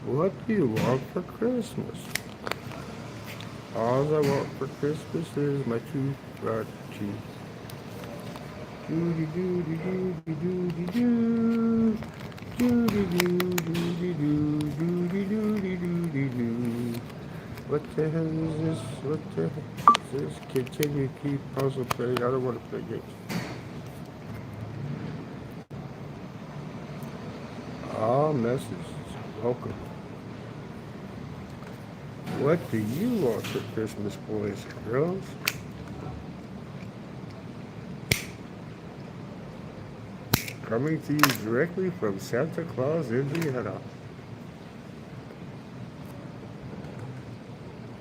What do you want for Christmas? All I want for Christmas is my two front teeth. Doody doody doody doody doo. Doody doody doody doody doody doody doo. What the hell is this? What the hell is this? Continue keep puzzle play. I don't want to play games. All messages. Welcome. What do you want for Christmas, boys and girls? Coming to you directly from Santa Claus, Indiana.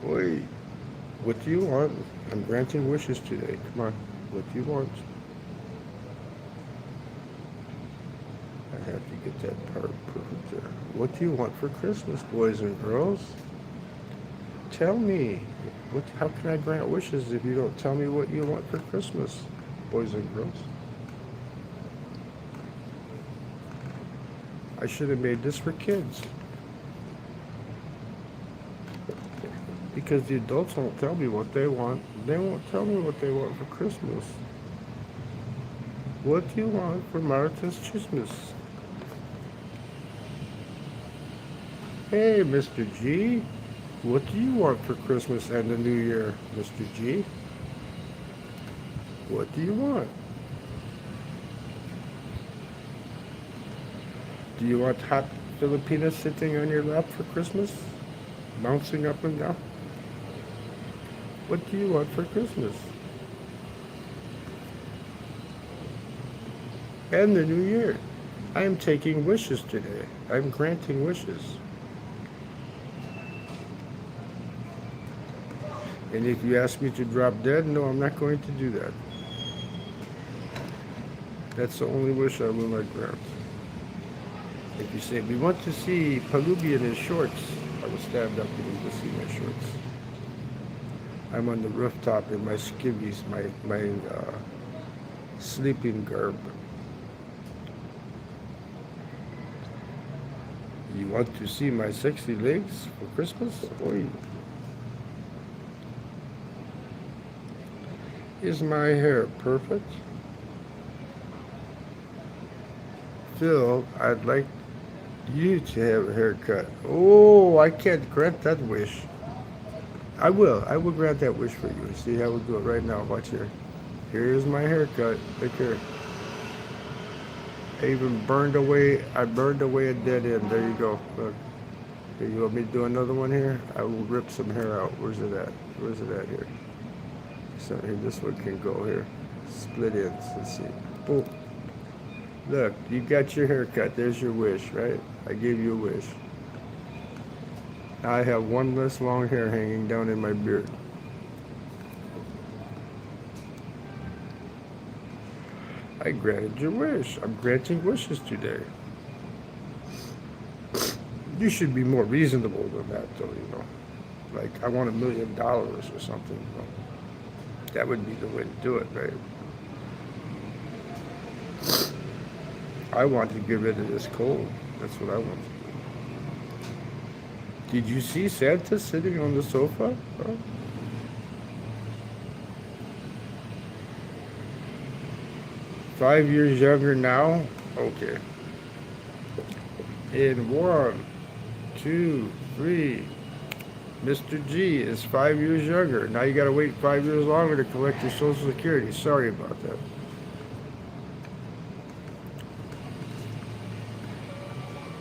Wait, what do you want? I'm granting wishes today. Come on, what do you want? I have to get that part perfect there. What do you want for Christmas, boys and girls? Tell me. How can I grant wishes if you don't tell me what you want for Christmas, boys and girls? I should have made this for kids. Because the adults won't tell me what they want. They won't tell me what they want for Christmas. What do you want for Martha's Christmas? Hey, Mr. G. What do you want for Christmas and the New Year, Mr. G? What do you want? Do you want hot Filipinas sitting on your lap for Christmas? Bouncing up and down? What do you want for Christmas? And the New Year. I am taking wishes today. I'm granting wishes. And if you ask me to drop dead, no, I'm not going to do that. That's the only wish I will not grant. If you say, we want to see Palubi in his shorts, I will stand up and you will see my shorts. I'm on the rooftop in my skivvies, my sleeping garb. You want to see my sexy legs for Christmas? Oy. Is my hair perfect? Phil, I'd like you to have a haircut. Oh, I can't grant that wish. I will grant that wish for you. See how we do it right now. Watch here. Here's my haircut. Look here. I burned away a dead end. There you go. Look. Here, you want me to do another one here? I will rip some hair out. Where's it at? Where's it at here? So here, this one can go here. Split ends. Let's see. Boom. Look, you got your haircut. There's your wish, right? I gave you a wish. I have one less long hair hanging down in my beard. I granted your wish. I'm granting wishes today. You should be more reasonable than that, though, you know. Like, I want $1 million or something, you know. That would be the way to do it, right? I want to get rid of this cold. That's what I want to do. Did you see Santa sitting on the sofa? Huh? 5 years younger now? Okay. In 1, 2, 3. Mr. G is 5 years younger. Now you gotta wait 5 years longer to collect your Social Security. Sorry about that.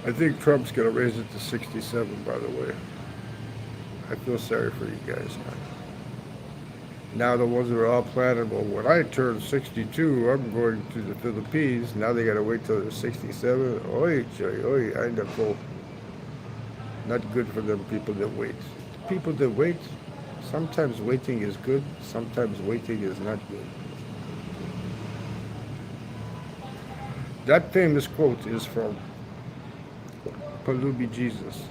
I think Trump's gonna raise it to 67, by the way. I feel sorry for you guys. Now the ones that are all planning, well, when I turn 62, I'm going to the Philippines. Now they gotta wait till they're 67. Oy, oy, I end up full. Not good for them people that wait. People that wait, sometimes waiting is good, sometimes waiting is not good. That famous quote is from Palubi Jesus.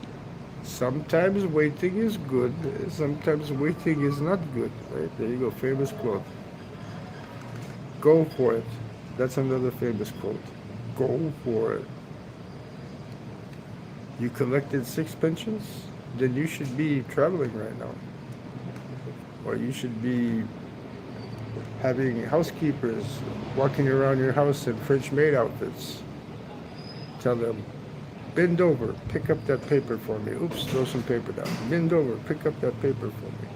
Sometimes waiting is good, sometimes waiting is not good. Right? There you go, famous quote. Go for it. That's another famous quote. Go for it. You collected 6 pensions? Then you should be traveling right now. Or you should be having housekeepers walking around your house in French maid outfits. Tell them, bend over, pick up that paper for me. Oops, throw some paper down. Bend over, pick up that paper for me.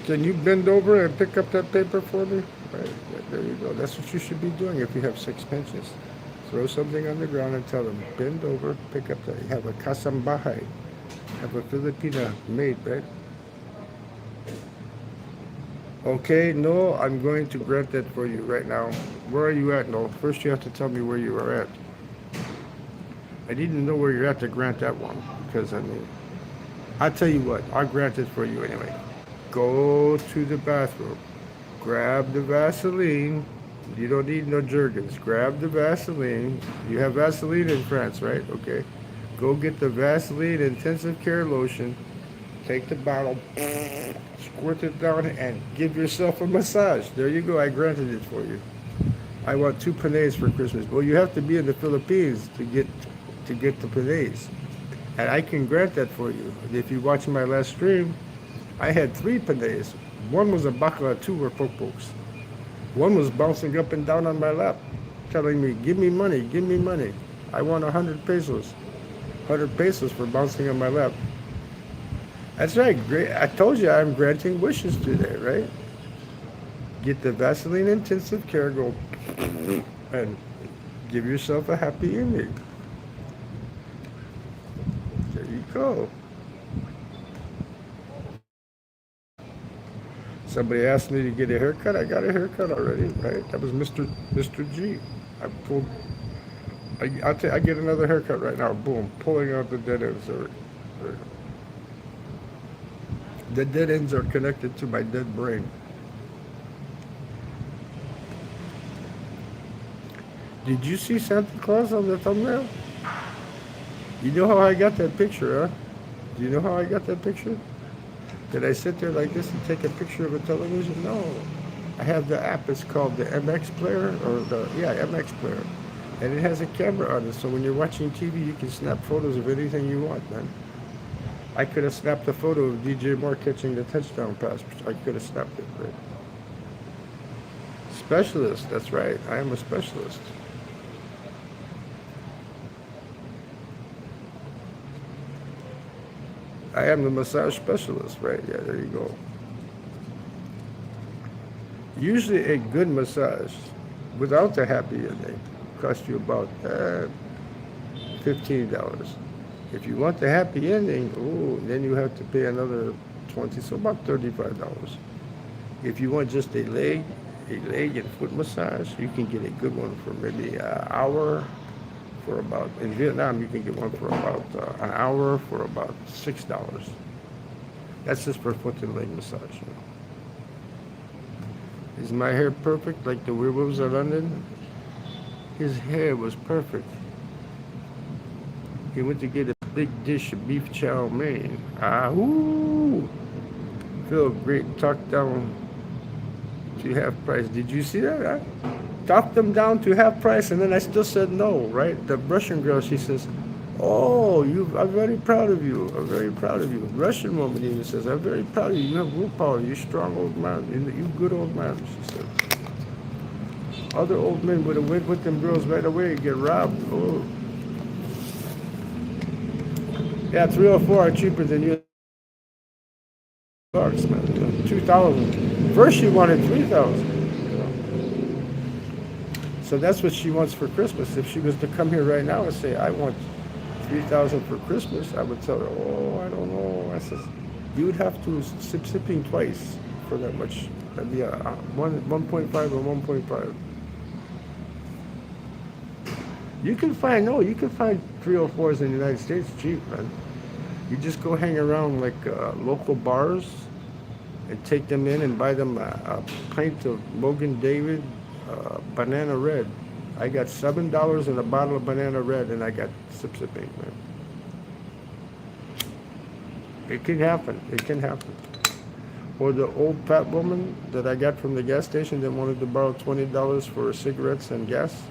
Can you bend over and pick up that paper for me? Right, there you go. That's what you should be doing if you have 6 pensions. Throw something on the ground and tell them, bend over, pick up that. You have a kasambahay. Have a Filipina maid, right? Okay, no, I'm going to grant that for you right now. Where are you at? No, first you have to tell me where you are at. I need to know where you're at to grant that one. Because, I mean, I'll tell you what, I'll grant it for you anyway. Go to the bathroom. Grab the Vaseline. You don't need no Jergens. Grab the Vaseline. You have Vaseline in France, right? Okay. Go get the Vaseline intensive care lotion. Take the bottle, squirt it down, and give yourself a massage. There you go. I granted it for you. I want 2 panays for Christmas. Well, you have to be in the Philippines to get the panays, and I can grant that for you. If you watch my last stream, I had 3 panays. One was a bakla, 2 were pokpokes. One was bouncing up and down on my lap, telling me, give me money, give me money. I want 100 pesos. 100 pesos for bouncing on my lap. That's right, great. I told you I'm granting wishes today, right? Get the Vaseline intensive care, go and give yourself a happy ending. There you go. Somebody asked me to get a haircut. I got a haircut already, right? That was Mr. G. I get another haircut right now. Boom, pulling out the dead ends. The dead ends are connected to my dead brain. Did you see Santa Claus on the thumbnail? You know how I got that picture, huh? Do you know how I got that picture? Did I sit there like this and take a picture of a television? No. I have the app. It's called the MX player, MX player. And it has a camera on it, so when you're watching TV, you can snap photos of anything you want, man. I could have snapped a photo of DJ Moore catching the touchdown pass. I could have snapped it, right? Specialist, that's right. I am a specialist. I am the massage specialist, right? Yeah, there you go. Usually a good massage without the happy ending costs you about $15. If you want the happy ending, then you have to pay another $20, so about $35. If you want just a leg and foot massage, you can get a good one for maybe an hour. For about, in Vietnam, you can get one for about an hour for about $6. That's just for foot and leg massage. You know. Is my hair perfect like the werewolves of London? His hair was perfect. He went to get a big dish of beef chow mein. Feel great, talked down to half price. Did you see that? Huh? Talked them down to half price, and then I still said no, right? The Russian girl, she says, I'm very proud of you. I'm very proud of you. Russian woman even says, I'm very proud of you. You have willpower. You're strong old man. You good old man, she said. Other old men would have went with them girls right away and get robbed. Oh. Yeah, 304 are cheaper than you. Bucks, man. 2,000. First she wanted 3,000. So that's what she wants for Christmas. If she was to come here right now and say, I want 3,000 for Christmas, I would tell her, I don't know. I says, you would have to sipping twice for that much. That'd be 1.5 or 1.5. You can find 304s in the United States cheap, man. You just go hang around like local bars and take them in and buy them a pint of Mogan David banana red. I got $7 in a bottle of banana red, and I got sipping, man. It can happen. It can happen. Or the old fat woman that I got from the gas station that wanted to borrow $20 for cigarettes and gas.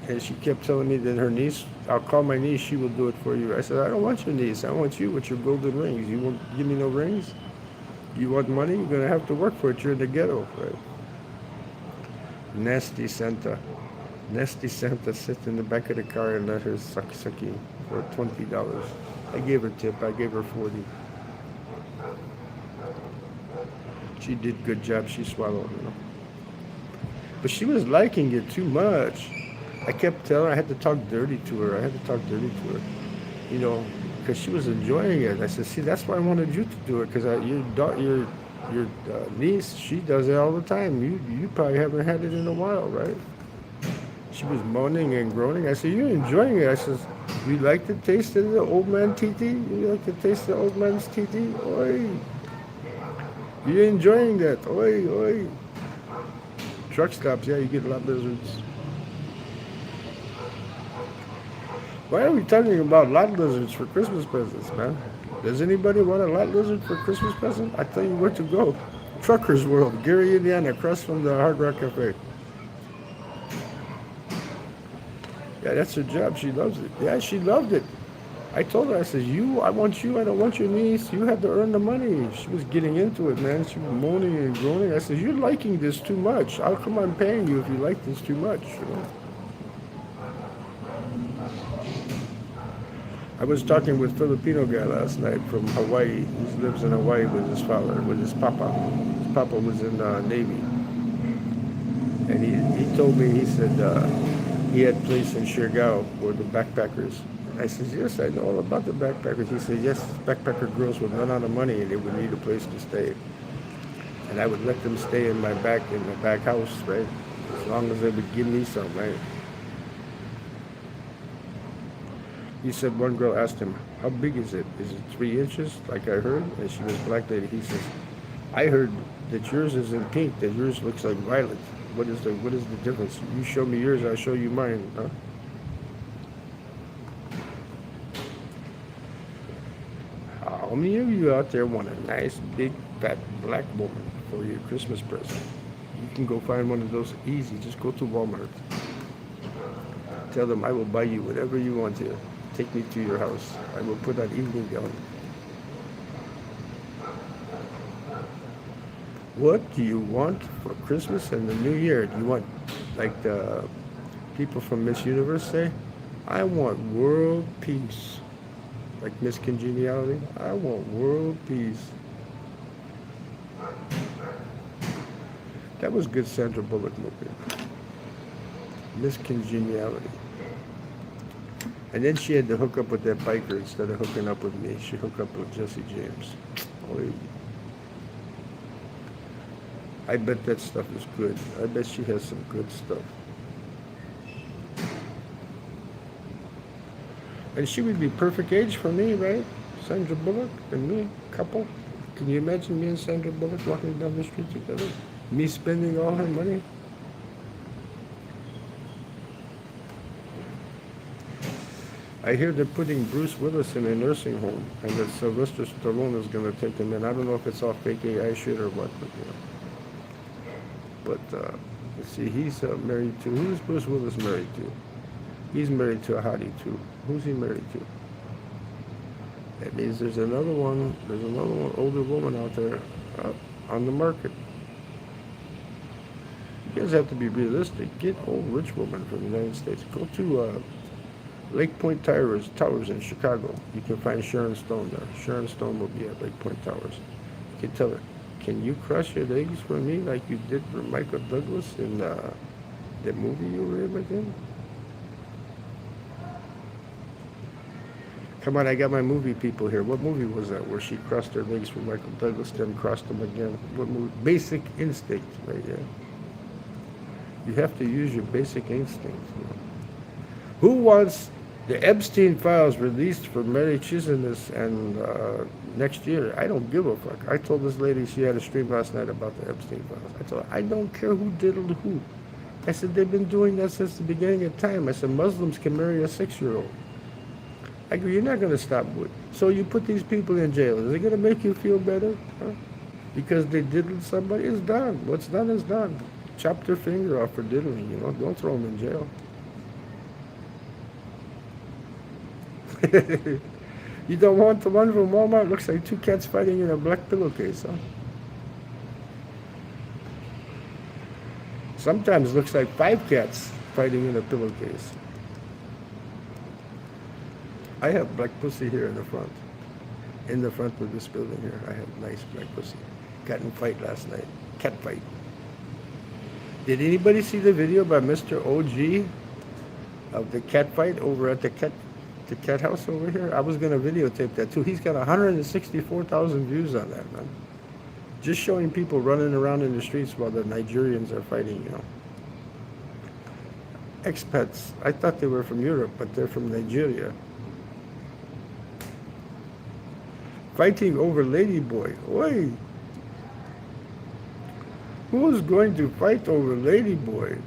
And she kept telling me that her niece, I'll call my niece, she will do it for you. I said, I don't want your niece. I want you with your golden rings. You won't give me no rings? You want money? You're going to have to work for it. You're in the ghetto, right? Nasty Santa. Nasty Santa sits in the back of the car and let her sucky for $20. I gave her tip. I gave her 40. She did good job. She swallowed, you know. But she was liking it too much. I kept telling her I had to talk dirty to her. I had to talk dirty to her, you know, because she was enjoying it. I said, see, that's why I wanted you to do it, because your niece, she does it all the time. You probably haven't had it in a while, right? She was moaning and groaning. I said, you're enjoying it. I said, you like the taste of the old man titi? You like the taste of the old man's titi? Oi. You're enjoying that. Oi, oi. Truck stops, yeah, you get lot lizards. Why are we talking about lot lizards for Christmas presents, man? Does anybody want a lot lizard for Christmas present? I tell you where to go. Truckers World, Gary, Indiana, across from the Hard Rock Cafe. Yeah, that's her job. She loves it. Yeah, she loved it. I told her, I said, I want you, I don't want your niece. You have to earn the money. She was getting into it, man. She was moaning and groaning. I said, you're liking this too much. How come I'm paying you if you like this too much? You know? I was talking with a Filipino guy last night from Hawaii. He lives in Hawaii with his father, with his papa. His papa was in the Navy. And he told me, he said he had a place in Siargao where the backpackers. I said, yes, I know all about the backpackers. He said, yes, backpacker girls would run out of money and they would need a place to stay. And I would let them stay in my back house, right? As long as they would give me some, right? He said one girl asked him, how big is it? Is it 3 inches, like I heard? And she was a black lady. He says, I heard that yours is in pink, that yours looks like violet. What is the difference? You show me yours, I'll show you mine, huh? How many of you out there want a nice, big, fat, black woman for your Christmas present? You can go find one of those easy. Just go to Walmart. Tell them I will buy you whatever you want to. Take me to your house. I will put that evening gown. What do you want for Christmas and the New Year? Do you want, like the people from Miss Universe say, I want world peace. Like Miss Congeniality, I want world peace. That was good Sandra Bullock movie. Miss Congeniality. And then she had to hook up with that biker instead of hooking up with me. She hooked up with Jesse James. Oy. I bet that stuff is good. I bet she has some good stuff. And she would be perfect age for me, right? Sandra Bullock and me, couple. Can you imagine me and Sandra Bullock walking down the street together? Me spending all her money? I hear they're putting Bruce Willis in a nursing home, and that Sylvester Stallone is going to take him in. I don't know if it's all fake AI shit or what, but you know. But let's see, he's married to. Who's Bruce Willis married to? He's married to a hottie too. Who's he married to? That means there's another one. There's another one, older woman out there on the market. You guys have to be realistic. Get old rich woman from the United States. Go to Lake Point Towers in Chicago. You can find Sharon Stone there. Sharon Stone will be at Lake Point Towers. You can tell her, can you cross your legs for me like you did for Michael Douglas in that movie you were in with him? Come on, I got my movie people here. What movie was that where she crossed her legs for Michael Douglas, then crossed them again? What movie? Basic Instinct, right there. You have to use your basic instinct. You know? Who wants the Epstein files released for Mary Chisinus and next year? I don't give a fuck. I told this lady, she had a stream last night about the Epstein files. I told her, I don't care who diddled who. I said, they've been doing that since the beginning of time. I said, Muslims can marry a 6-year-old. I go, you're not going to stop with. So you put these people in jail. Is it going to make you feel better? Huh? Because they diddled somebody? It's done. What's done is done. Chop their finger off for diddling, you know. Don't throw them in jail. You don't want the one from Walmart? Looks like two cats fighting in a black pillowcase, huh? Sometimes looks like five cats fighting in a pillowcase. I have black pussy here in the front. In the front of this building here, I have nice black pussy. Got in a fight last night. Cat fight. Did anybody see the video by Mr. OG of the cat fight over at the cat house over here? I was gonna videotape that too. He's got 164,000 views on that, man. Just showing people running around in the streets while the Nigerians are fighting, you know. Expats. I thought they were from Europe, but they're from Nigeria. Fighting over Ladyboy. Oi! Who's going to fight over Ladyboy?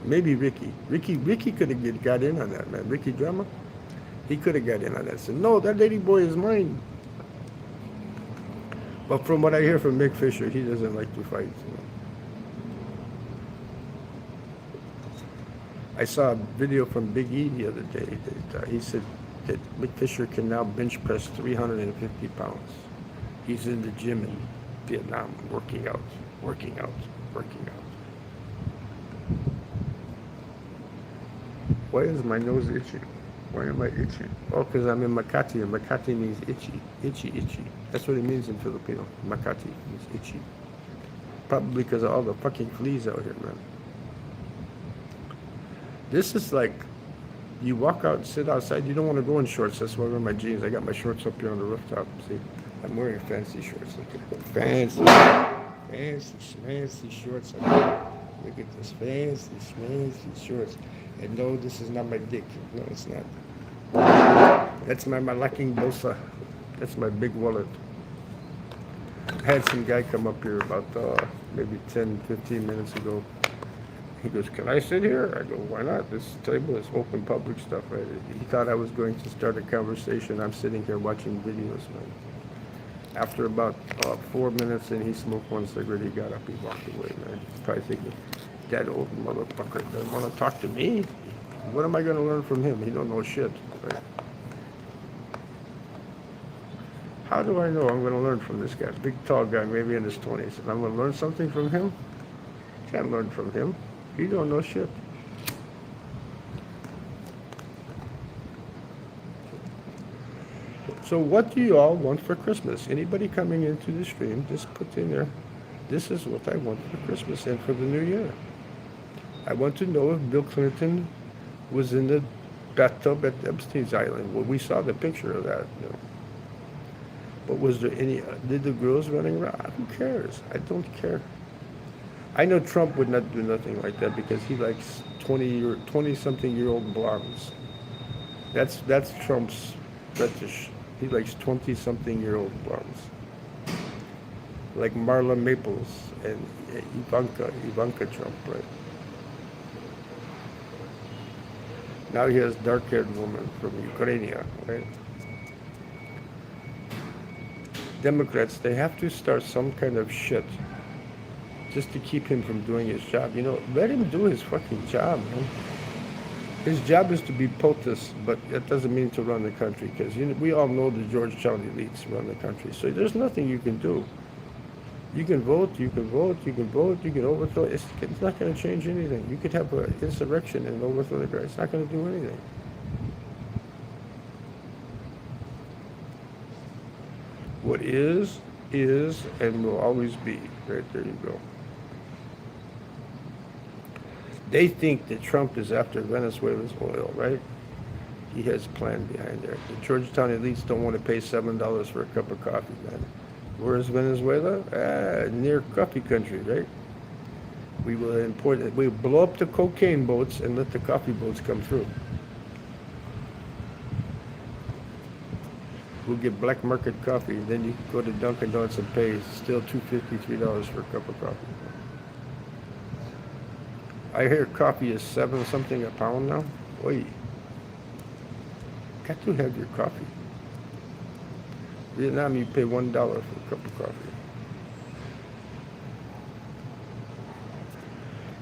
Maybe Ricky. Ricky could have got in on that, man. Ricky Drama. He could have got in on that. Said, no, that Ladyboy is mine. But from what I hear from Mick Fisher, he doesn't like to fight. You know. I saw a video from Big E the other day that he said that Mick Fisher can now bench press 350 pounds. He's in the gym in Vietnam working out. Why is my nose itchy? Why am I itchy? Oh, because I'm in Makati, and Makati means itchy. That's what it means in Filipino. Makati means itchy. Probably because of all the fucking fleas out here, man. This is like, you walk out, sit outside, you don't want to go in shorts. That's why I wear my jeans. I got my shorts up here on the rooftop. See, I'm wearing fancy shorts. Look at that. Fancy shorts. Look at this fancy shorts. And no, this is not my dick. No, it's not. That's my malaking bolsa. That's my big wallet. I had some guy come up here about maybe 10, 15 minutes ago. He goes, can I sit here? I go, why not? This table is open public stuff, right? He thought I was going to start a conversation. I'm sitting here watching videos, man. After about 4 minutes and he smoked one cigarette, he got up, he walked away, man. He's probably thinking, that old motherfucker doesn't want to talk to me. What am I going to learn from him? He don't know shit, right? How do I know I'm going to learn from this guy? Big, tall guy, maybe in his 20s. And I'm going to learn something from him? Can't learn from him. He don't know shit. So what do you all want for Christmas? Anybody coming into the stream, just put in there, this is what I want for Christmas and for the new year. I want to know if Bill Clinton was in the bathtub at Epstein's Island. Well, we saw the picture of that, you know. But was there any, did the girls running around? Who cares? I don't care. I know Trump would not do nothing like that because he likes 20-something-year-old blondes. That's Trump's fetish. He likes 20-something-year-old blondes. Like Marla Maples and Ivanka Trump, right? Now he has dark-haired woman from Ukraine, right? Democrats, they have to start some kind of shit just to keep him from doing his job. You know, let him do his fucking job, man. His job is to be POTUS, but that doesn't mean to run the country, because we all know the Georgetown elites run the country. So there's nothing you can do. You can vote, you can overthrow. It's not going to change anything. You could have an insurrection and overthrow the guy. It's not going to do anything. What is, and will always be. Right, there you go. They think that Trump is after Venezuela's oil, right? He has a plan behind there. The Georgetown elites don't want to pay $7 for a cup of coffee, man. Where is Venezuela? Near coffee country, right? We will import it. We'll blow up the cocaine boats and let the coffee boats come through. We'll get black market coffee, then you can go to Dunkin' Donuts and pay still $2.50, $3 for a cup of coffee. I hear coffee is 7-something a pound now. Oi. Got to have your coffee. Vietnam, you pay $1 for a cup of coffee.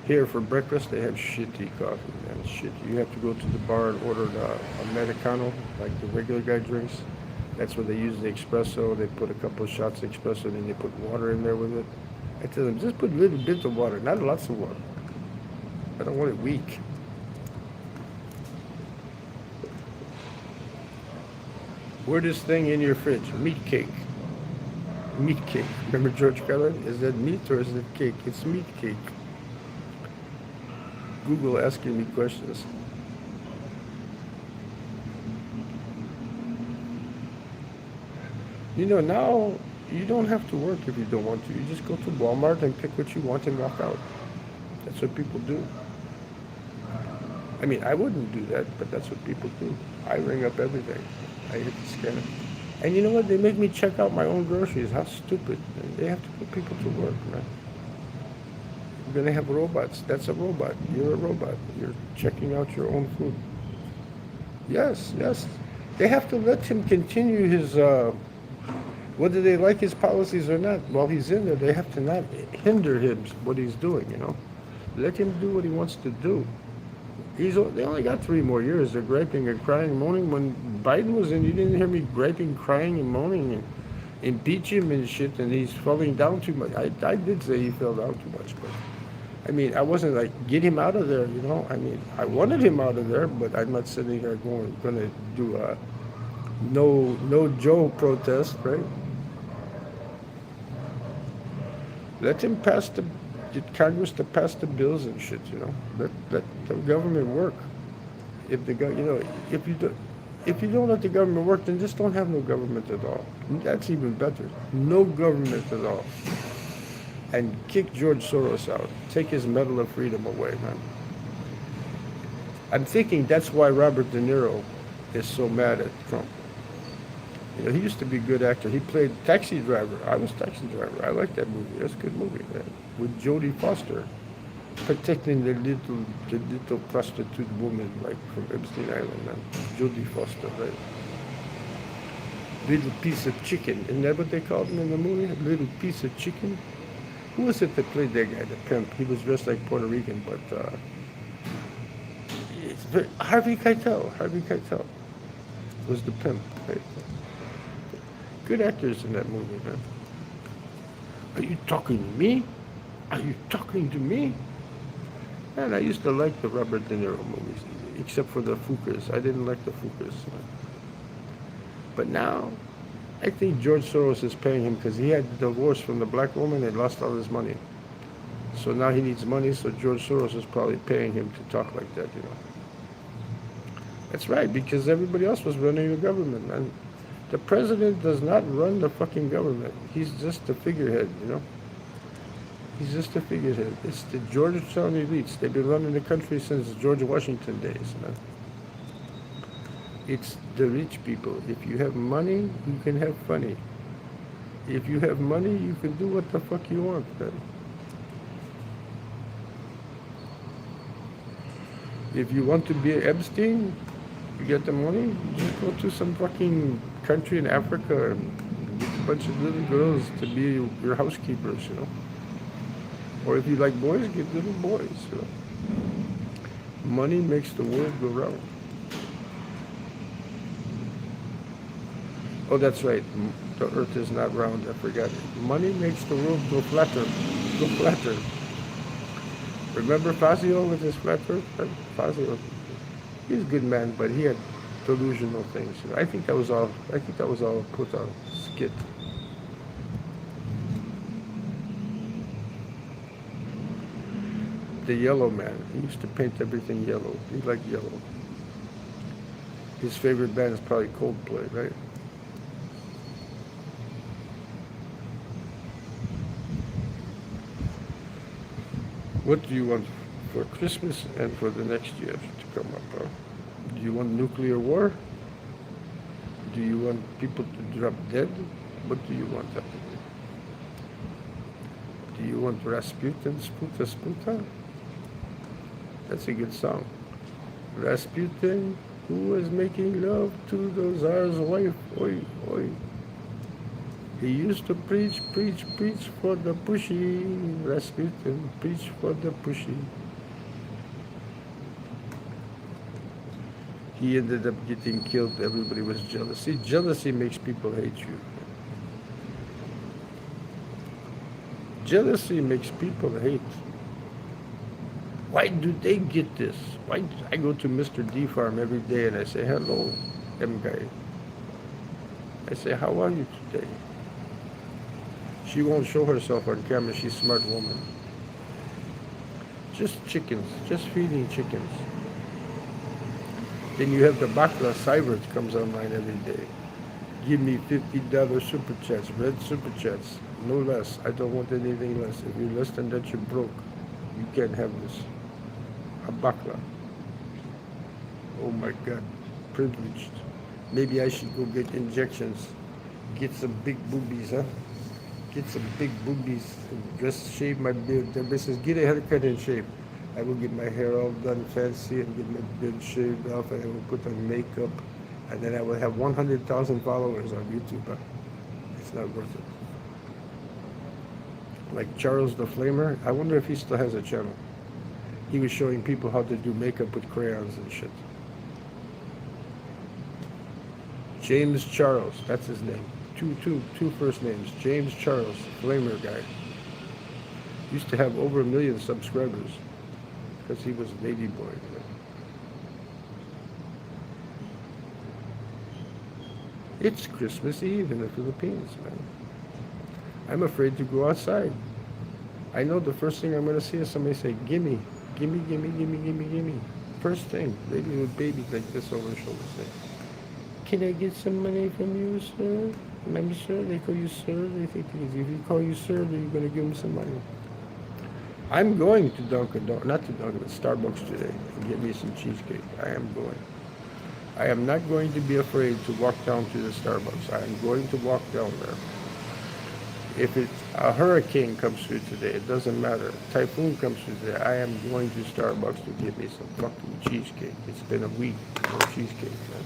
Here for breakfast, they have shitty coffee, man. Shit. You have to go to the bar and order the Americano, like the regular guy drinks. That's where they use the espresso. They put a couple of shots of espresso, and then they put water in there with it. I tell them, just put little bits of water, not lots of water. I don't want it weak. Weirdest thing in your fridge? Meat cake. Meat cake. Remember George Carlin? Is that meat or is it cake? It's meat cake. Google asking me questions. Now you don't have to work if you don't want to. You just go to Walmart and pick what you want and walk out. That's what people do. I mean, I wouldn't do that, but that's what people do. I ring up everything. I hit the scanner. And you know what? They make me check out my own groceries. How stupid. They have to put people to work, man. You're going to have robots. That's a robot. You're a robot. You're checking out your own food. Yes, yes. They have to let him continue his, whether they like his policies or not, while he's in there, they have to not hinder him, what he's doing. Let him do what he wants to do. They only got 3 more years. They're griping and crying and moaning. When Biden was in, you didn't hear me griping, crying, and moaning and impeach him and shit, and he's falling down too much. I did say he fell down too much, but I mean, I wasn't like, get him out of there, I mean, I wanted him out of there, but I'm not sitting here going to do a no Joe protest, right? Let him get Congress to pass the bills and shit, Let the government work. If you don't let the government work, then just don't have no government at all. That's even better. No government at all. And kick George Soros out. Take his Medal of Freedom away, man. I'm thinking that's why Robert De Niro is so mad at Trump. He used to be a good actor. He played Taxi Driver. I was Taxi Driver. I like that movie. That's a good movie, man. With Jodie Foster, protecting the little prostitute woman, like from Epstein Island, man. Jodie Foster, right? Little piece of chicken. Isn't that what they called him in the movie? A little piece of chicken. Who was it that played that guy, the pimp? He was dressed like Puerto Rican, but Harvey Keitel. Harvey Keitel was the pimp, right? Good actors in that movie, man. Are you talking to me? Are you talking to me? Man, I used to like the Robert De Niro movies, except for the Fukas. I didn't like the Fukas. But now, I think George Soros is paying him because he had divorced from the black woman and lost all his money. So now he needs money, so George Soros is probably paying him to talk like that, That's right, because everybody else was running the government, man. The president does not run the fucking government. He's just a figurehead, He's just a figurehead. It's the Georgetown elites. They've been running the country since George Washington days, man. It's the rich people. If you have money, you can have funny. If you have money, you can do what the fuck you want, man. If you want to be Epstein, you get the money, just go to some fucking country in Africa and get a bunch of little girls to be your housekeepers, Or if you like boys, get little boys, Money makes the world go round. Oh, that's right. The earth is not round. I forgot it. Money makes the world go flatter. Go flatter. Remember Fazio with his flat earth? Fazio, he's a good man, but he had delusional things. I think that was all put on skit. The Yellow Man. He used to paint everything yellow. He liked yellow. His favorite band is probably Coldplay, right? What do you want for Christmas and for the next year to come up? Do you want nuclear war? Do you want people to drop dead? What do you want up there? Do you want Rasputin, Sputa, Sputa? That's a good song. Rasputin, who was making love to the Tsar's wife, oi, oi. He used to preach, preach, preach for the pushy. Rasputin, preach for the pushy. He ended up getting killed. Everybody was jealous. See, jealousy makes people hate you. Jealousy makes people hate. Why do they get this? Why I go to Mr. D Farm every day and I say, hello, M guy. I say, how are you today? She won't show herself on camera. She's a smart woman. Just chickens. Just feeding chickens. Then you have the Bakla Cybert comes online every day. Give me $50 super chats, red super chats, no less. I don't want anything less. If you're less than that, you're broke. You can't have this. A Bakla. Oh my God, privileged. Maybe I should go get injections. Get some big boobies, huh? Get some big boobies. Just shave my beard. Everybody says, get a haircut and shave. I will get my hair all done fancy and get my beard shaved off, and I will put on makeup, and then I will have 100,000 followers on YouTube. Huh? It's not worth it. Like Charles the Flamer, I wonder if he still has a channel. He was showing people how to do makeup with crayons and shit. James Charles, that's his name. Two first names. James Charles, Flamer guy. Used to have over 1 million subscribers because he was a lady boy. It's Christmas Eve in the Philippines, man. I'm afraid to go outside. I know the first thing I'm going to see is somebody say, gimme, gimme, gimme, gimme, gimme, gimme. First thing, lady with babies like this over her shoulder say, can I get some money from you, sir? Remember, sir, they call you sir. They think if you call you sir, then you're going to give them some money. I'm going to not to Dunkin', but Starbucks today and get me some cheesecake. I am going. I am not going to be afraid to walk down to the Starbucks. I am going to walk down there. If it's a hurricane comes through today, it doesn't matter. A typhoon comes through today, I am going to Starbucks to get me some fucking cheesecake. It's been a week, no cheesecake, man.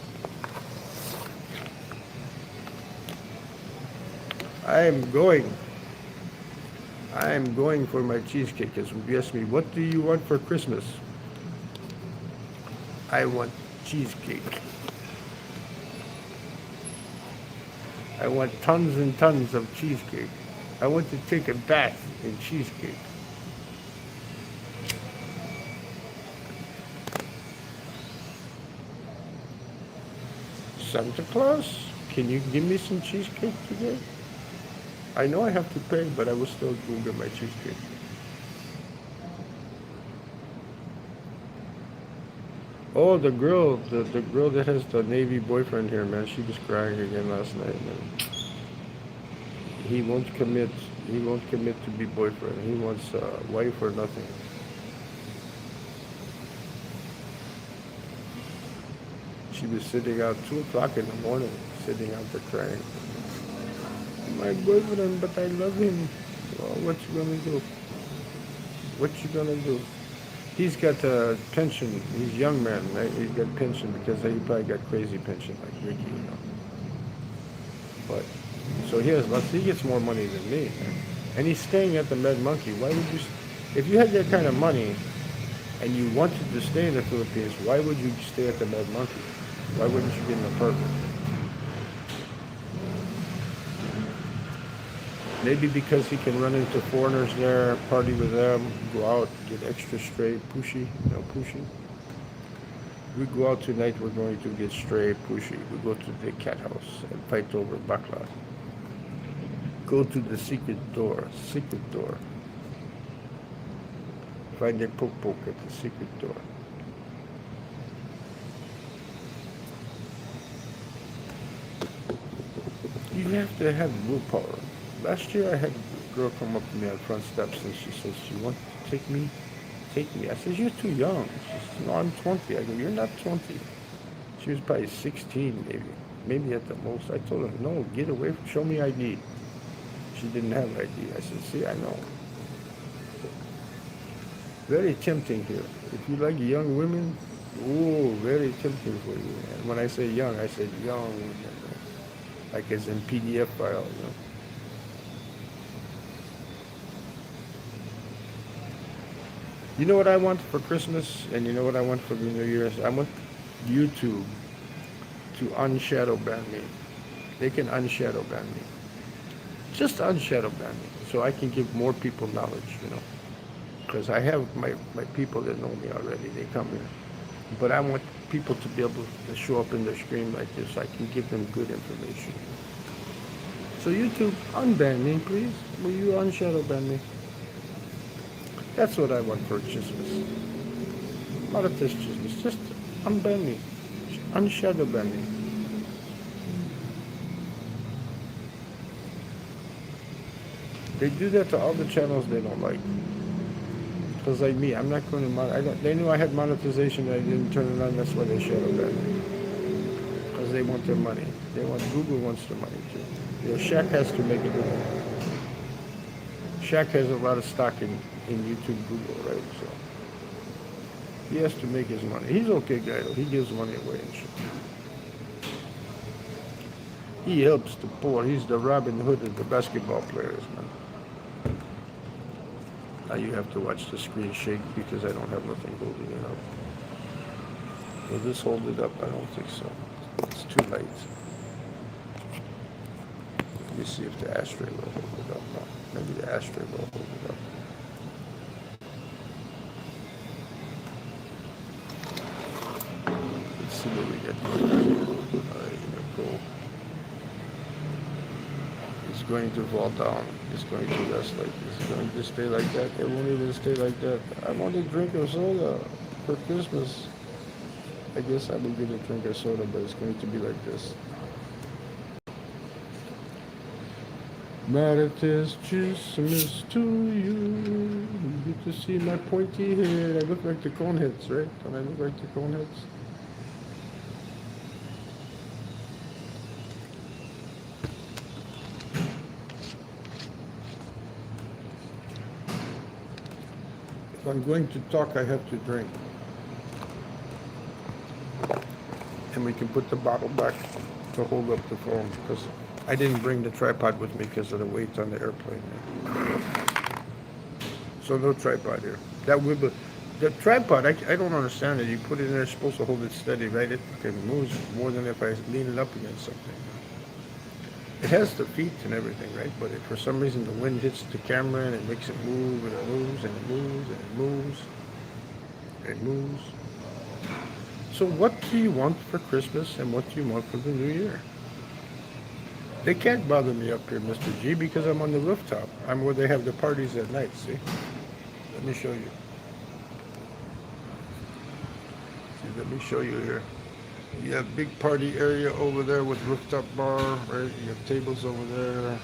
I am going for my cheesecake. Because you ask me, what do you want for Christmas? I want cheesecake. I want tons and tons of cheesecake. I want to take a bath in cheesecake. Santa Claus, can you give me some cheesecake today? I know I have to pay, but I will still go get my cheesecake. Oh, the girl that has the Navy boyfriend here, man, she was crying again last night, man. He won't commit to be boyfriend. He wants a wife or nothing. She was sitting out 2 o'clock in the morning, sitting out there crying. My boyfriend, but I love him. Well, what you gonna do? What you gonna do? He's got a pension. He's a young man, right? He's got pension because he probably got crazy pension like Ricky, you know. But so he gets more money than me, man. And he's staying at the Med Monkey. Why would you? If you had that kind of money and you wanted to stay in the Philippines, why would you stay at the Med Monkey? Why wouldn't you get an apartment? Maybe because he can run into foreigners there, party with them, go out, get extra straight, pushy, pushy. We go out tonight, we're going to get straight, pushy. We go to the cat house and fight over bakla. Go to the secret door. Find a poke at the secret door. You have to have willpower. Last year I had a girl come up to me on front steps and she says, "You want to take me? Take me." I said, "You're too young." She says, "No, I'm 20. I go, "You're not 20. She was probably 16 maybe at the most. I told her, "No, get away, show me ID." She didn't have ID. I said, "See, I know." Very tempting here. If you like young women, oh, very tempting for you. And when I say young, I said young, like as in PDF file, You know what I want for Christmas, and you know what I want for the New Year's? I want YouTube to unshadow ban me. They can unshadow ban me. Just unshadow ban me, so I can give more people knowledge, because I have my people that know me already. They come here. But I want people to be able to show up in their screen like this, so I can give them good information. So YouTube, unban me, please. Will you unshadow ban me? That's what I want for Christmas. Not a this Christmas. Just unban me. Unshadow ban me. They do that to all the channels they don't like. Because like me, I'm not going to they knew I had monetization and I didn't turn it on. That's why they shadow banned me. Because they want their money. Google wants their money too. Shaq has to make it. Shaq has a lot of stock in YouTube, Google, right? So he has to make his money. He's an okay guy though. He gives money away and shit. He helps the poor. He's the Robin Hood of the basketball players, man. Now you have to watch the screen shake because I don't have nothing holding it up. Will this hold it up? I don't think so. It's too light. Let me see if the ashtray will hold it up. No, maybe the ashtray will hold it up. Let's see what we get. Alright, go. It's going to fall down. It's going to rest like this. It's going to stay like that. It won't even stay like that. I want to drink a soda for Christmas. I guess I will get a drink of soda, but it's going to be like this. Merry Christmas to you. You get to see my pointy head. I look like the Coneheads, right? Don't I look like the Coneheads? If I'm going to talk, I have to drink. And we can put the bottle back to hold up the phone because I didn't bring the tripod with me because of the weight on the airplane. So no tripod here. That would be, the tripod, I don't understand it. You put it in there, it's supposed to hold it steady, right? It moves more than if I lean it up against something. It has the feet and everything, right? But for some reason the wind hits the camera and it makes it move and it moves and it moves and it moves. It moves. So what do you want for Christmas and what do you want for the New Year? They can't bother me up here, Mr. G, because I'm on the rooftop. I'm where they have the parties at night, see? Let me show you. See, let me show you here. You have big party area over there with rooftop bar, right? You have tables over there.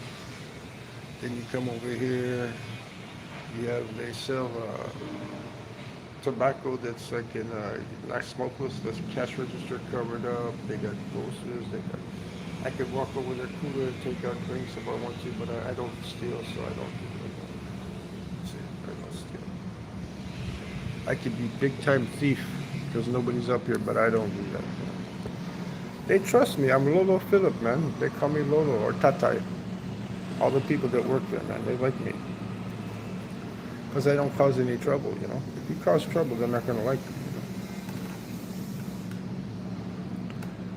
Then you come over here. They sell tobacco that's like in not smokeless, that's cash register covered up. They got posters. I could walk over their cooler and take out drinks if I want to, but I don't steal, so I don't do that. See, I don't steal. I could be big time thief because nobody's up here, but I don't do that. They trust me. I'm Lolo Philip, man. They call me Lolo or Tatai. All the people that work there, man, they like me. Because I don't cause any trouble, If you cause trouble, they're not going to like you,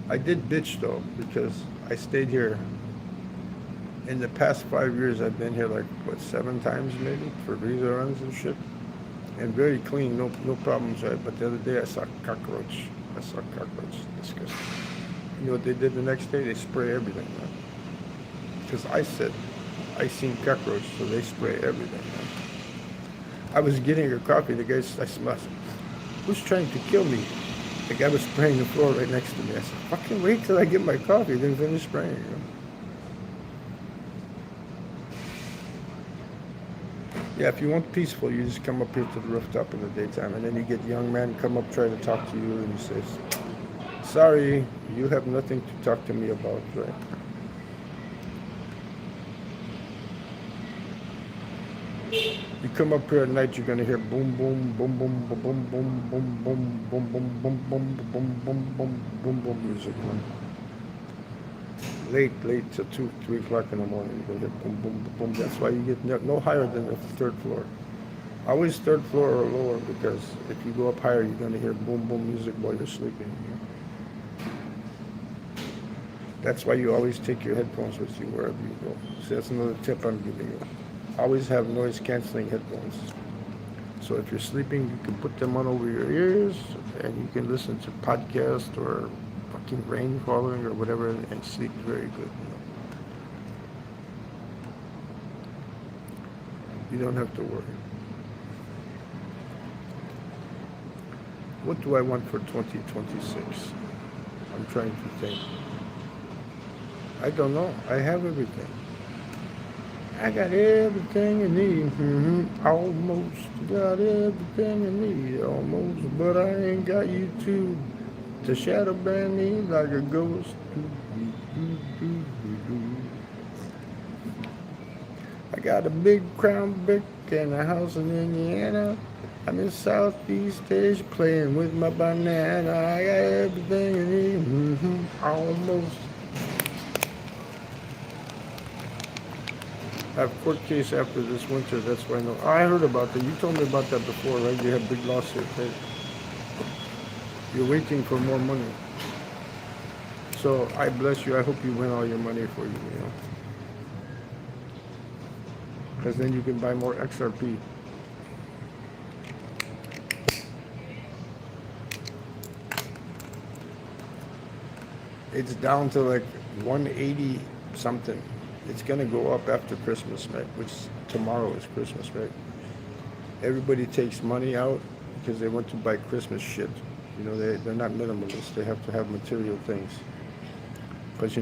I did bitch, though, because I stayed here. In the past 5 years, I've been here, 7 times, maybe, for visa runs and shit. And very clean, no problems, right? But the other day, I saw a cockroach. Disgusting. You know what they did the next day? They spray everything, man. Because I said, I seen cockroach, so they spray everything, man. I was getting her coffee. The guy, I smelled, who's trying to kill me? The guy was spraying the floor right next to me. I said, fucking wait till I get my coffee, then finish spraying. Yeah, if you want peaceful, you just come up here to the rooftop in the daytime, and then you get young men come up, try to talk to you, and he says, sorry, you have nothing to talk to me about, right? You come up here at night, you're gonna hear boom, boom, boom, boom, boom, boom, boom, boom, boom, boom, boom, boom, boom, boom, boom, boom, boom music, man. Late till 2, 3 o'clock in the morning, you're gonna hear boom, boom, boom. That's why you get no higher than the 3rd floor. Always third floor or lower, because if you go up higher, you're gonna hear boom boom music while you're sleeping. That's why you always take your headphones with you wherever you go. So that's another tip I'm giving you. Always have noise canceling headphones. So if you're sleeping, you can put them on over your ears, and you can listen to podcast or fucking rain falling or whatever, and sleep very good. You don't have to worry. What do I want for 2026? I'm trying to think. I don't know. I have everything. I got everything I need. Almost got everything I need. Almost, but I ain't got you too. To shadow band me like a ghost. I got a big crown brick and a house in Indiana. I'm in Southeast Asia playing with my banana. I got everything I need. Almost. I have court case after this winter. That's why I know. I heard about that. You told me about that before, right? You had big lawsuit, right? You're waiting for more money. So I bless you. I hope you win all your money for you, because then you can buy more XRP. It's down to like 180 something. It's gonna go up after Christmas, right? Which tomorrow is Christmas, right? Everybody takes money out because they want to buy Christmas shit. They're not minimalists. They have to have material things. Because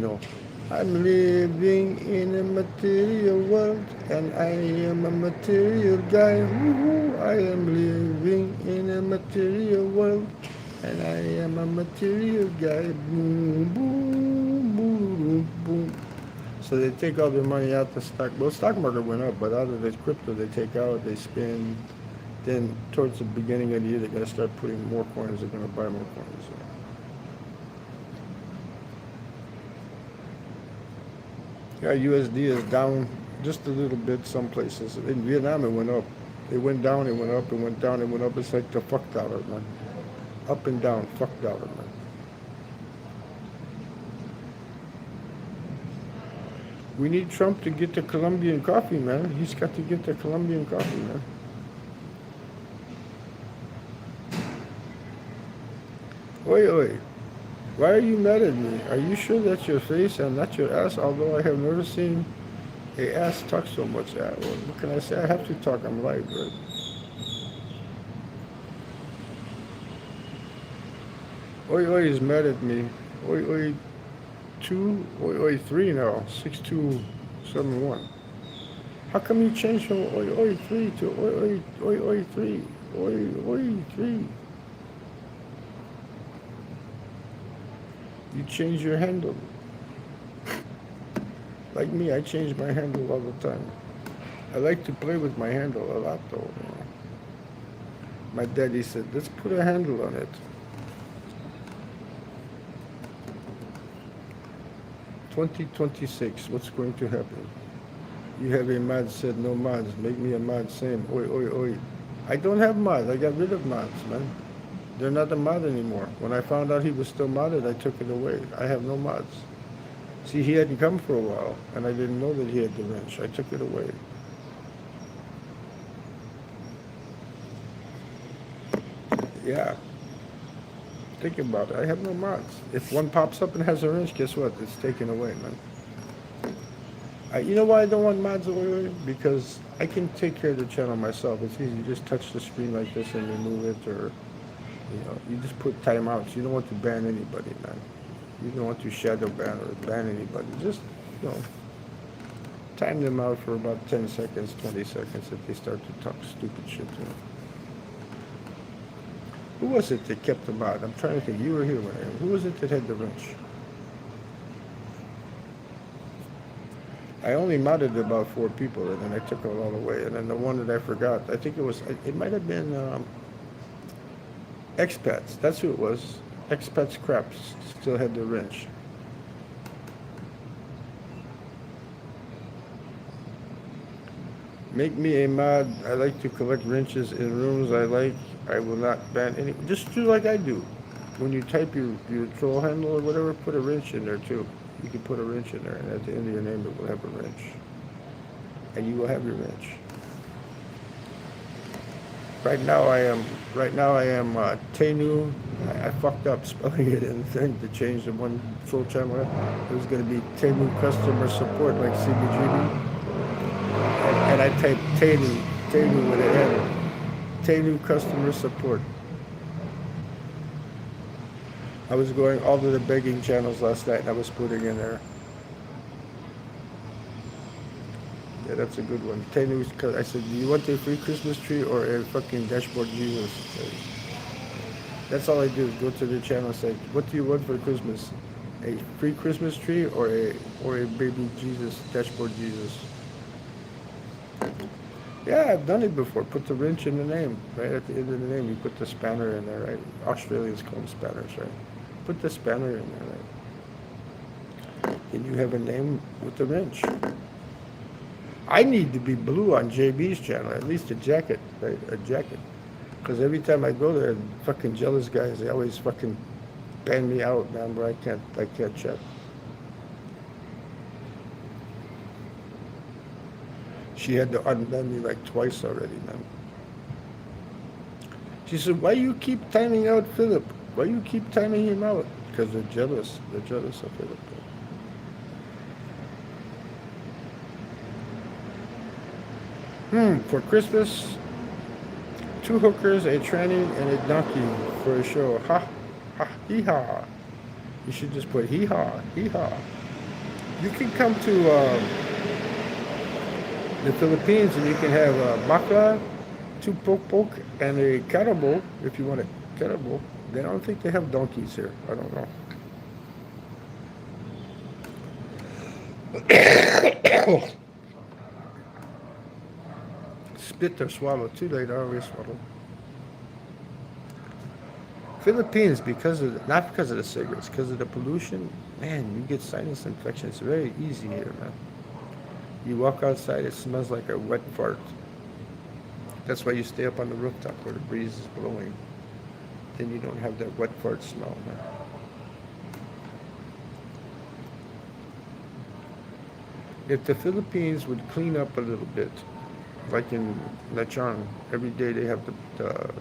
I'm living in a material world, and I am a material guy. Woo-hoo. I am living in a material world, and I am a material guy. Boom, boom, boom, boom. So they take all their money out the stock. Well, the stock market went up, but out of the crypto they take out, they spend. Then towards the beginning of the year, they're going to start putting more coins. They're going to buy more coins. Yeah, USD is down just a little bit some places. In Vietnam, it went up. It went down, it went up, it went down, it went up. It's like the fuck dollar, man. Up and down, fuck dollar, man. We need Trump to get the Colombian coffee, man. He's got to get the Colombian coffee, man. Oi, oi. Why are you mad at me? Are you sure that's your face and not your ass? Although I have never seen a ass talk so much. Well, what can I say? I have to talk. I'm live, right? Oi, oi is mad at me. Oi, oi 2, oi, oi 3 now. 6271. How come you changed from oi, oi 3 to oi, oi, oi, oi 3? Oi, oi 3. You change your handle. Like me, I change my handle all the time. I like to play with my handle a lot, though. My daddy said, let's put a handle on it. 2026, what's going to happen? You have a mod, said no mods. Make me a mod, same. Oi, oi, oi. I don't have mods. I got rid of mods, man. They're not a mod anymore. When I found out he was still modded, I took it away. I have no mods. See, he hadn't come for a while, and I didn't know that he had the wrench. I took it away. Yeah. Think about it. I have no mods. If one pops up and has a wrench, guess what? It's taken away, man. You know why I don't want mods away? Because I can take care of the channel myself. It's easy. You just touch the screen like this and remove it, or you just put timeouts. You don't want to ban anybody, man. You don't want to shadow ban or ban anybody. Just, time them out for about 10 seconds, 20 seconds if they start to talk stupid shit. Who was it that kept them out? I'm trying to think. You were here when who was it that had the wrench? I only modded about 4 people, and then I took it all away. And then the one that I forgot, I think it might have been Expats. That's who it was. Expats Craps still had the wrench. Make me a mod. I like to collect wrenches in rooms I like. I will not ban any. Just do like I do. When you type your troll handle or whatever, put a wrench in there too. You can put a wrench in there, and at the end of your name, it will have a wrench, and you will have your wrench. Right now, I am. Right now, I am Tenu. I fucked up spelling it in the thing to change the one troll channel. It was going to be Tenu customer support, like CBGB. And I typed Tenu with an N. Tenu customer support. I was going all to the begging channels last night and I was putting in there. Yeah, that's a good one. Tenu, I said, do you want a free Christmas tree or a fucking dashboard Jesus? That's all I do is go to the channel and say, what do you want for Christmas? A free Christmas tree or a baby Jesus, dashboard Jesus? Yeah, I've done it before. Put the wrench in the name, right at the end of the name. You put the spanner in there, right? Australians call them spanners, right? Put the spanner in there, right? Then you have a name with the wrench. I need to be blue on JB's channel, at least a jacket, right? A jacket. Because every time I go there, fucking jealous guys, they always fucking ban me out, man, where I can't chat. She had to unban me like twice already, man. She said, why you keep timing out Philip? Why you keep timing him out? Because they're jealous. They're jealous of Philip. For Christmas, 2 hookers, a tranny, and a donkey for a show. Ha, ha, hee-haw. You should just put hee-haw, hee-haw. You can come to the Philippines and you can have bakla, 2 poke, and a carabo, if you want a carabo. I don't think they have donkeys here. I don't know. Spit or swallow. Too late, I always swallow. Philippines, not because of the cigarettes, because of the pollution, man, you get sinus infection. It's very easy here, man. You walk outside, it smells like a wet fart. That's why you stay up on the rooftop where the breeze is blowing. Then you don't have that wet fart smell, man. If the Philippines would clean up a little bit, like in Lechon, every day they have the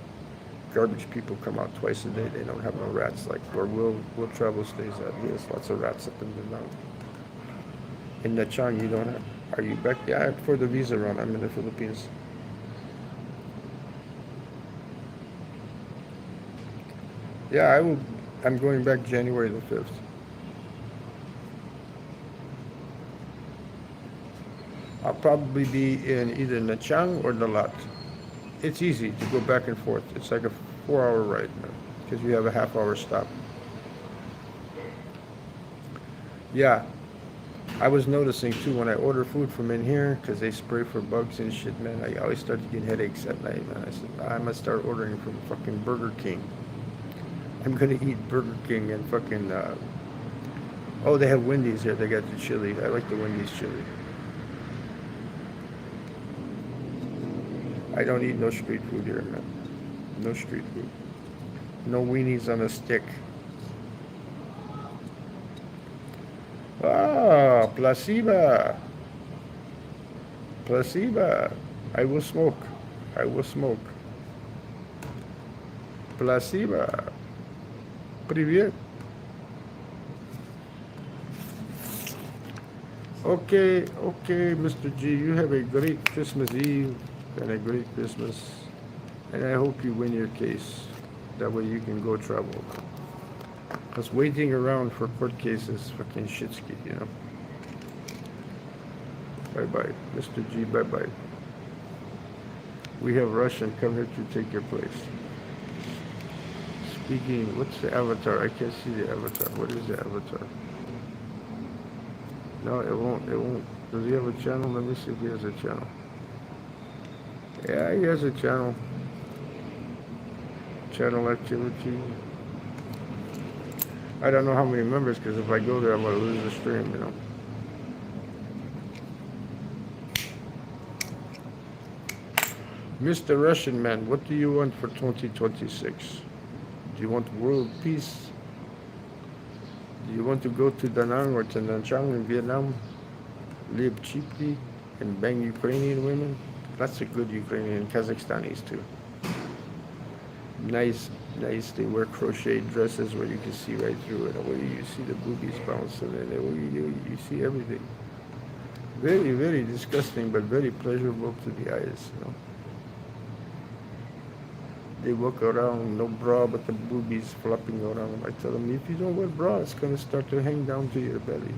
garbage people come out twice a day. They don't have no rats like where Will Travel stays at. There's lots of rats up in the mountain. In Lechon, you don't have. Are you back? Yeah, for the visa run, I'm in the Philippines. Yeah, I'm going back January the 5th. I'll probably be in either Nachang or Dalat. It's easy to go back and forth. It's like a 4-hour ride, because you have a half-hour stop. Yeah, I was noticing too when I order food from in here, because they spray for bugs and shit, man. I always start to get headaches at night, man. I said, I'm gonna start ordering from fucking Burger King. I'm gonna eat Burger King and fucking. Oh, they have Wendy's here. They got the chili. I like the Wendy's chili. I don't eat no street food here, man. No street food. No weenies on a stick. Ah, placebo. Placebo. I will smoke. I will smoke. Placebo. Привет. Okay, Mr. G, you have a great Christmas Eve and a great Christmas, and I hope you win your case. That way you can go travel. Because waiting around for court cases fucking shitski, you know. Bye-bye, Mr. G, bye-bye. We have Russian come here to take your place. Speaking, what's the avatar? I can't see the avatar. What is the avatar? No, it won't. Does he have a channel? Let me see if he has a channel. Yeah, he has a channel. Channel activity. I don't know how many members, because if I go there, I'm going to lose the stream, you know. Mr. Russian man, what do you want for 2026? Do you want world peace? Do you want to go to Da Nang or to Nanchang in Vietnam, live cheaply, and bang Ukrainian women? Lots of good Ukrainian Kazakhstanis too. Nice, nice. They wear crocheted dresses where you can see right through it. Where you see the boobies bouncing, and you see everything. Very, very disgusting, but very pleasurable to the eyes. You know. They walk around, no bra, but the boobies flopping around. I tell them, if you don't wear bra, it's going to start to hang down to your belly.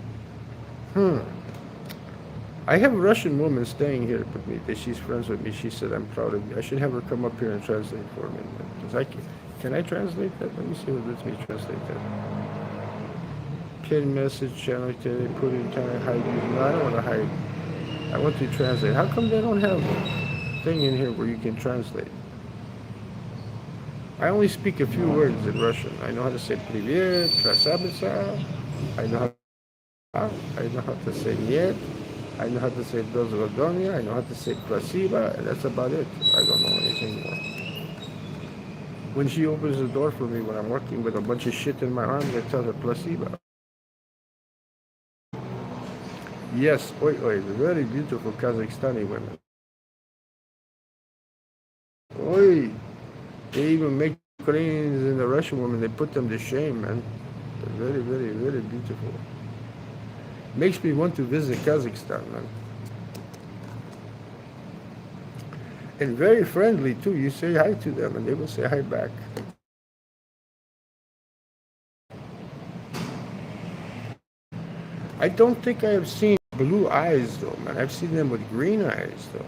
I have a Russian woman staying here with me. That she's friends with me. She said, I'm proud of you. I should have her come up here and translate for me. Because can I translate that? Let me see what lets me translate that. Pin message, channel, put in time, hide. No, I don't want to hide. I want to translate. How come they don't have a thing in here where you can translate? I only speak a few words in Russian. I know how to say привет, красавица. I know how to say нет. I know how to say до свидания. I know how to say спасибо, and that's about it. I don't know anything more. When she opens the door for me when I'm working with a bunch of shit in my arms, I tell her спасибо. Yes, oi, very beautiful Kazakhstani women. Oi. They even make Ukrainians and the Russian women, they put them to shame, man. They're very, very, very beautiful. Makes me want to visit Kazakhstan, man. And very friendly, too. You say hi to them, and they will say hi back. I don't think I have seen blue eyes, though, man. I've seen them with green eyes, though.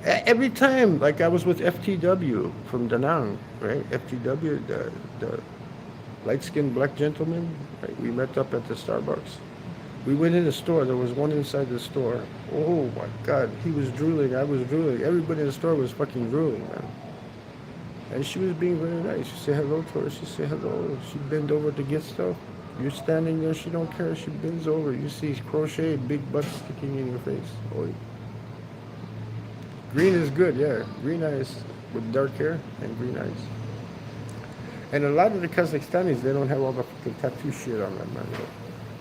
Every time, like I was with FTW from Da Nang, right? FTW, the light-skinned black gentleman, right? We met up at the Starbucks. We went in the store. There was one inside the store. Oh my God, he was drooling. I was drooling. Everybody in the store was fucking drooling, man. And she was being very nice. She said hello to her. She said hello. She bent over to get stuff. You're standing there. She don't care. She bends over. You see crochet, big butt sticking in your face. Oh. Green is good, yeah. Green eyes with dark hair and green eyes. And a lot of the Kazakhstanis, they don't have all the fucking tattoo shit on them, man.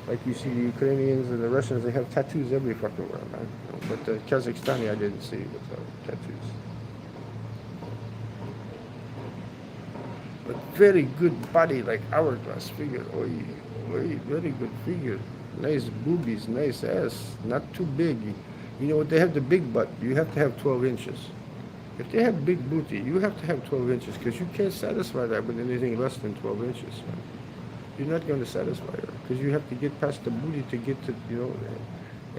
Like you see the Ukrainians and the Russians, they have tattoos every fucking where, man. But the Kazakhstani, I didn't see with the tattoos. But very good body, like hourglass figure. Very good figure. Nice boobies, nice ass, not too big. You know, they have the big butt. You have to have 12 inches. If they have big booty, you have to have 12 inches because you can't satisfy that with anything less than 12 inches. Man. You're not going to satisfy her because you have to get past the booty to get to, you know.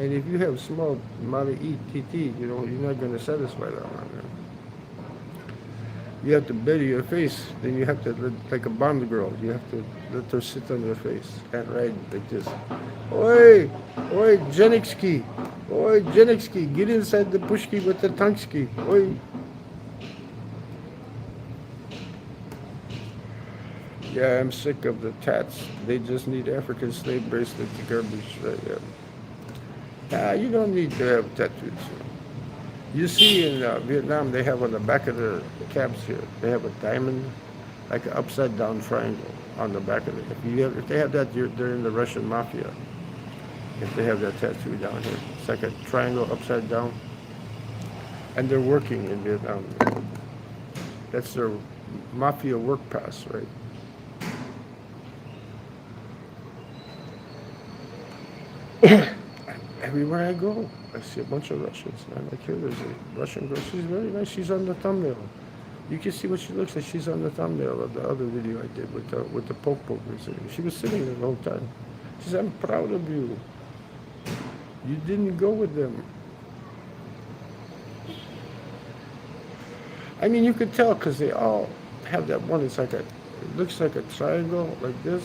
And if you have small Mali TT, you know, you're not going to satisfy that one. Man. You have to bury your face. Then you have to, like a Bond girl, you have to let her sit on your face and ride like this. Oi, Jenixki. Oi, Jenixki, get inside the pushki with the tankski. Oi. Yeah, I'm sick of the tats. They just need African slave bracelets, garbage. Right? Yeah. You don't need to have tattoos. You see in Vietnam, they have on the back of their cabs here, they have a diamond, like an upside down triangle on the back of it. If they have that, they're in the Russian mafia. If they have that tattoo down here, it's like a triangle upside down. And they're working in Vietnam. That's their mafia work pass, right? Everywhere I go, I see a bunch of Russians, man. Like here, there's a Russian girl. She's very nice. She's on the thumbnail. You can see what she looks like. She's on the thumbnail of the other video I did with the poke sitting. She was sitting there the whole time. She said, "I'm proud of you. You didn't go with them." I mean, you could tell because they all have that one. It looks like a triangle like this,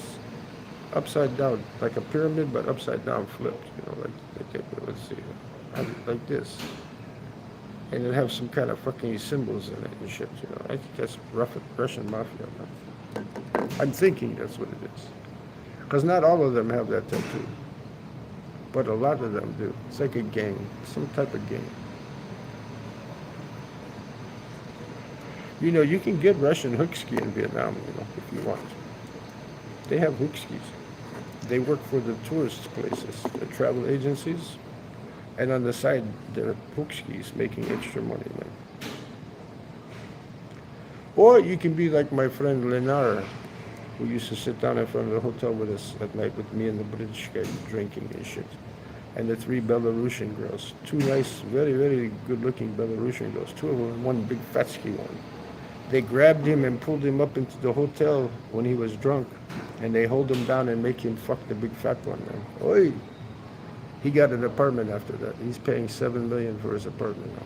upside down, like a pyramid, but upside down flipped. You know, like let's see, like this. And it have some kind of fucking symbols in it and shit. You know, I think that's Russian mafia. Man. I'm thinking that's what it is, because not all of them have that tattoo. But a lot of them do. It's like a gang, some type of gang. You know, you can get Russian hook ski in Vietnam, you know, if you want. They have hook skis. They work for the tourist places, the travel agencies, and on the side, they're hook skis making extra money, man. Or you can be like my friend Lenar, who used to sit down in front of the hotel with us at night with me and the British guy drinking and shit. And the three Belarusian girls. Two nice, very, very good-looking Belarusian girls. Two of them and one big fat-ski one. They grabbed him and pulled him up into the hotel when he was drunk. And they hold him down and make him fuck the big fat one, man. Oi! He got an apartment after that. He's paying $7 million for his apartment now.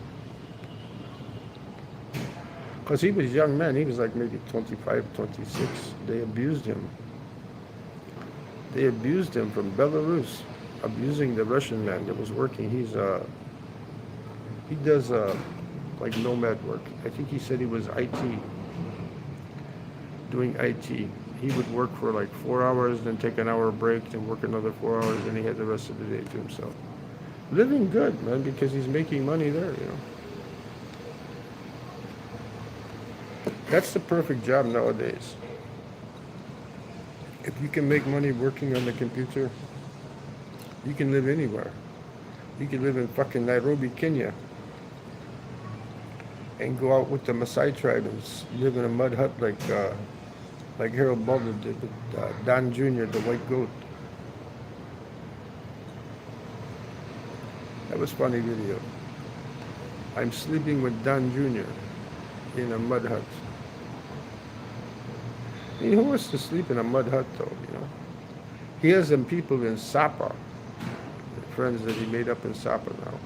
Because he was a young man. He was like maybe 25, 26. They abused him. They abused him from Belarus, abusing the Russian man that was working. He does like nomad work. I think he said he was IT, doing IT. He would work for like 4 hours, then take an hour break, then work another 4 hours, and he had the rest of the day to himself. Living good, man, because he's making money there, you know. That's the perfect job nowadays. If you can make money working on the computer, you can live anywhere. You can live in fucking Nairobi, Kenya, and go out with the Maasai tribe and live in a mud hut like Harold Baldwin did with Don Jr., the white goat. That was a funny video. I'm sleeping with Don Jr. in a mud hut. I mean, who wants to sleep in a mud hut, though, you know? He has some people in Sapa, friends that he made up in Sapa now.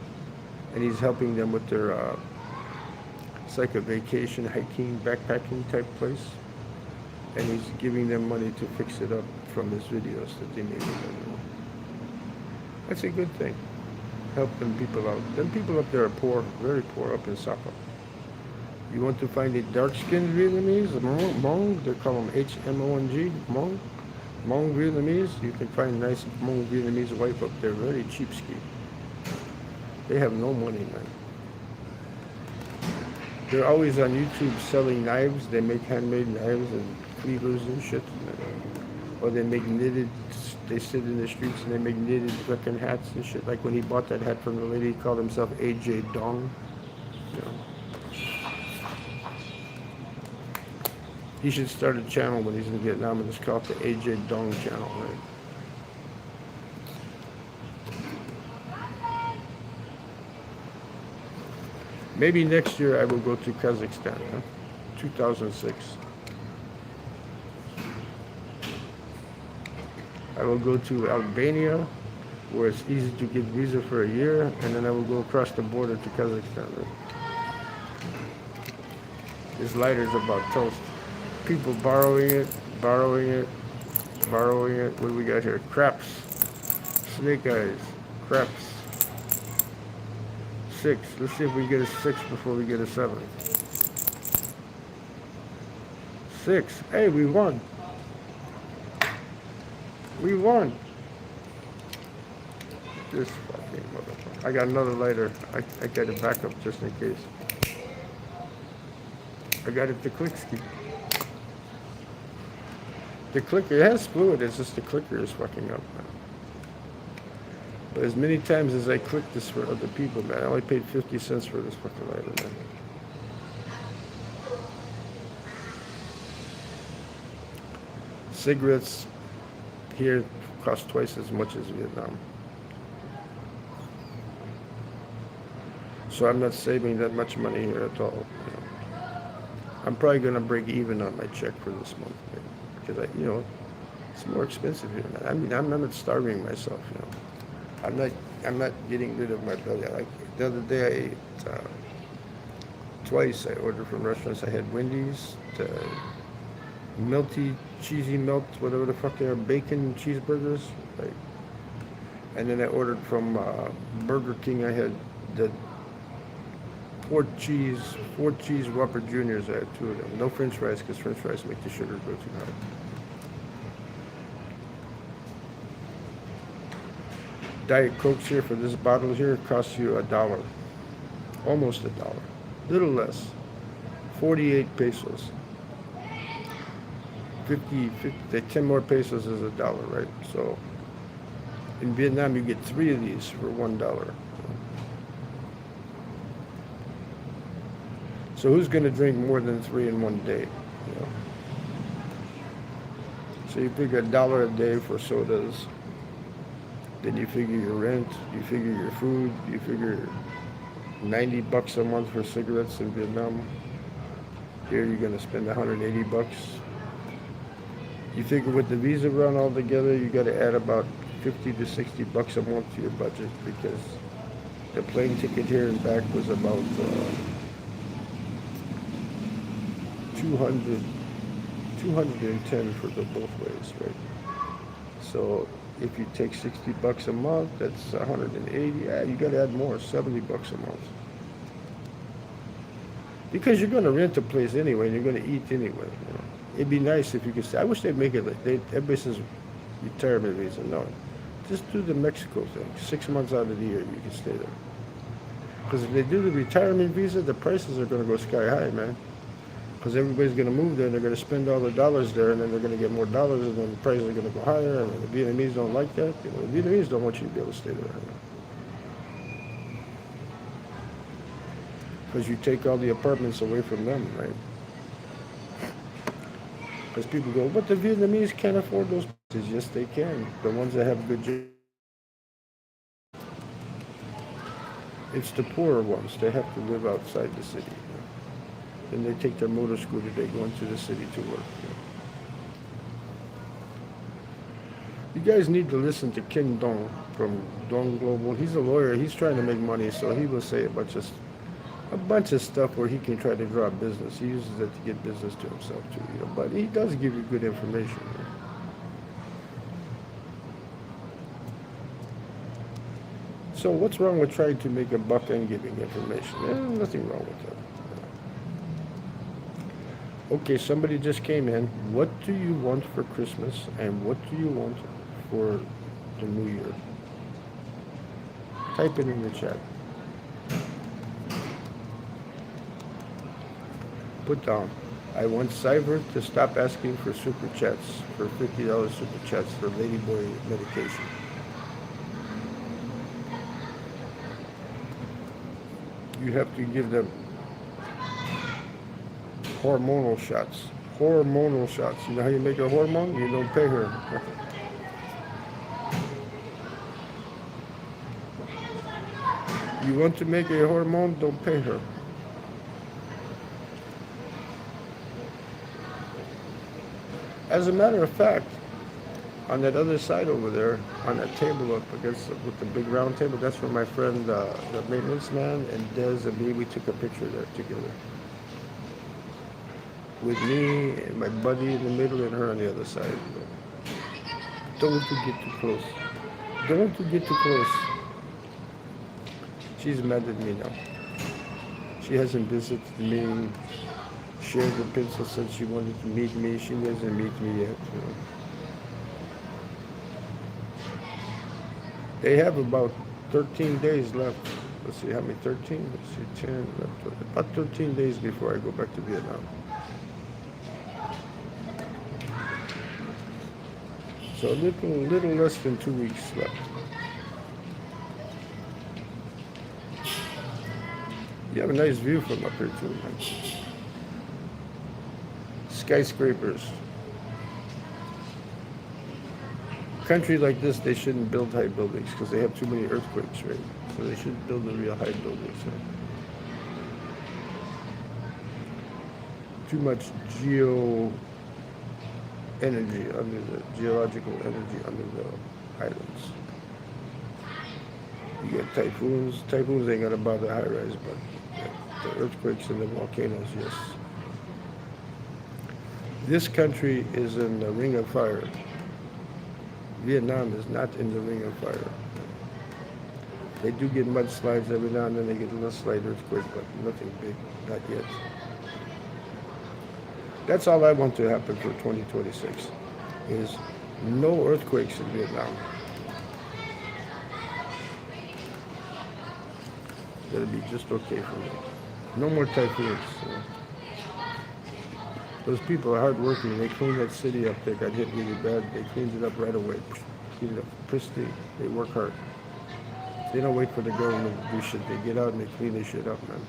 And he's helping them with their, it's like a vacation, hiking, backpacking type place. And he's giving them money to fix it up from his videos that they made with him, you know? That's a good thing. Help them people out. Them people up there are poor, very poor up in Sapa. You want to find a dark-skinned Vietnamese, Hmong, they call them H-M-O-N-G, Hmong. Hmong Vietnamese, you can find nice Hmong Vietnamese wife up there, very cheap ski. They have no money, man. They're always on YouTube selling knives. They make handmade knives and cleavers and shit. Or they make knitted, they sit in the streets and they make knitted fucking hats and shit. Like when he bought that hat from the lady, he called himself AJ Dong. You know. He should start a channel when he's in Vietnam, and it's called the AJ Dong channel, right? Maybe next year I will go to Kazakhstan, 2006. I will go to Albania, where it's easy to get visa for a year, and then I will go across the border to Kazakhstan. Right? This lighter's about toast. People borrowing it. What do we got here? Craps. Snake eyes. Craps. 6. Let's see if we get a 6 before we get a 7. 6. Hey, we won. We won. This fucking motherfucker. I got another lighter. I got a backup just in case. I got it to click ski. The clicker, it has fluid, it's just the clicker is fucking up, man. But as many times as I click this for other people, man, I only paid 50 cents for this fucking lighter, man. Cigarettes here cost twice as much as Vietnam. So I'm not saving that much money here at all. You know. I'm probably gonna break even on my check for this month, man. Because it's more expensive here. I mean, I'm not starving myself. You know, I'm not getting rid of my belly. Like the other day, I ate twice. I ordered from restaurants. I had Wendy's, melty, cheesy melt, whatever the fuck they are, bacon cheeseburgers. Right? And then I ordered from Burger King. I had the 4 cheese Whopper Juniors. I had 2 of them. No French fries, because French fries make the sugar go too high. Diet Cokes here for this bottle here costs you $1, almost $1, little less, 48 pesos. 10 more pesos is $1, right? So in Vietnam, you get 3 of these for $1. So who's going to drink more than 3 in one day? You know? So you figure $1 a day for sodas. Then you figure your rent. You figure your food. You figure $90 a month for cigarettes in Vietnam. Here you're going to spend $180. You figure with the visa run all together, you got to add about $50 to $60 a month to your budget, because the plane ticket here and back was about 210 for the both ways, right? So if you take $60 a month, that's 180. Yeah, you got to add more, $70 a month, because you're going to rent a place anyway, and you're going to eat anyway. You know? It'd be nice if you could say, I wish they'd make it like everybody says retirement visa. No, just do the Mexico thing. 6 months out of the year, you can stay there. Because if they do the retirement visa, the prices are going to go sky high, man. Because everybody's going to move there, and they're going to spend all the dollars there, and then they're going to get more dollars, and then the prices are going to go higher, and the Vietnamese don't like that. You know, the Vietnamese don't want you to be able to stay there. Because you take all the apartments away from them, right? Because people go, but the Vietnamese can't afford those places. Yes, they can. The ones that have good jobs. It's the poorer ones. They have to live outside the city. You know? Then they take their motor scooter. They go into the city to work. You know? You guys need to listen to King Dong from Dong Global. He's a lawyer. He's trying to make money, so he will say a bunch of stuff where he can try to draw business. He uses it to get business to himself too, you know. But he does give you good information. You know? So what's wrong with trying to make a buck and giving information? There's nothing wrong with that. Okay, somebody just came in. What do you want for Christmas, and what do you want for the New Year? Type it in the chat. Put down, I want Cyber to stop asking for super chats, for $50 super chats for Ladyboy medication. You have to give them hormonal shots. Hormonal shots. You know how you make a hormone? You don't pay her. You want to make a hormone? Don't pay her. As a matter of fact, on that other side over there, on that table up against with the big round table, that's where my friend, the maintenance man, and Des and me, we took a picture there together. With me and my buddy in the middle and her on the other side. Don't you get too close. Don't you get too close. She's mad at me now. She hasn't visited me, shared the pencil since she wanted to meet me. She doesn't meet me yet. You know. They have about 13 days left. Let's see, how many? 13? Let's see, 10, about 13 days before I go back to Vietnam. So a little less than 2 weeks left. You have a nice view from up here too, man. Skyscrapers. Country like this, they shouldn't build high buildings because they have too many earthquakes, right? So they should build the real high buildings. Right? Too much geological energy under the islands. You get typhoons. Typhoons ain't gonna bother high rise, but the earthquakes and the volcanoes, yes. This country is in the ring of fire. Vietnam is not in the ring of fire. They do get mudslides every now and then. They get a little slight earthquake, but nothing big, not yet. That's all I want to happen for 2026, is no earthquakes in Vietnam. That'll be just okay for me. No more typhoons. Those people are hardworking. They cleaned that city up that got hit really bad. They cleaned it up right away. Cleaned it up pristine. They work hard. They don't wait for the government to do shit. They get out and they clean their shit up, man.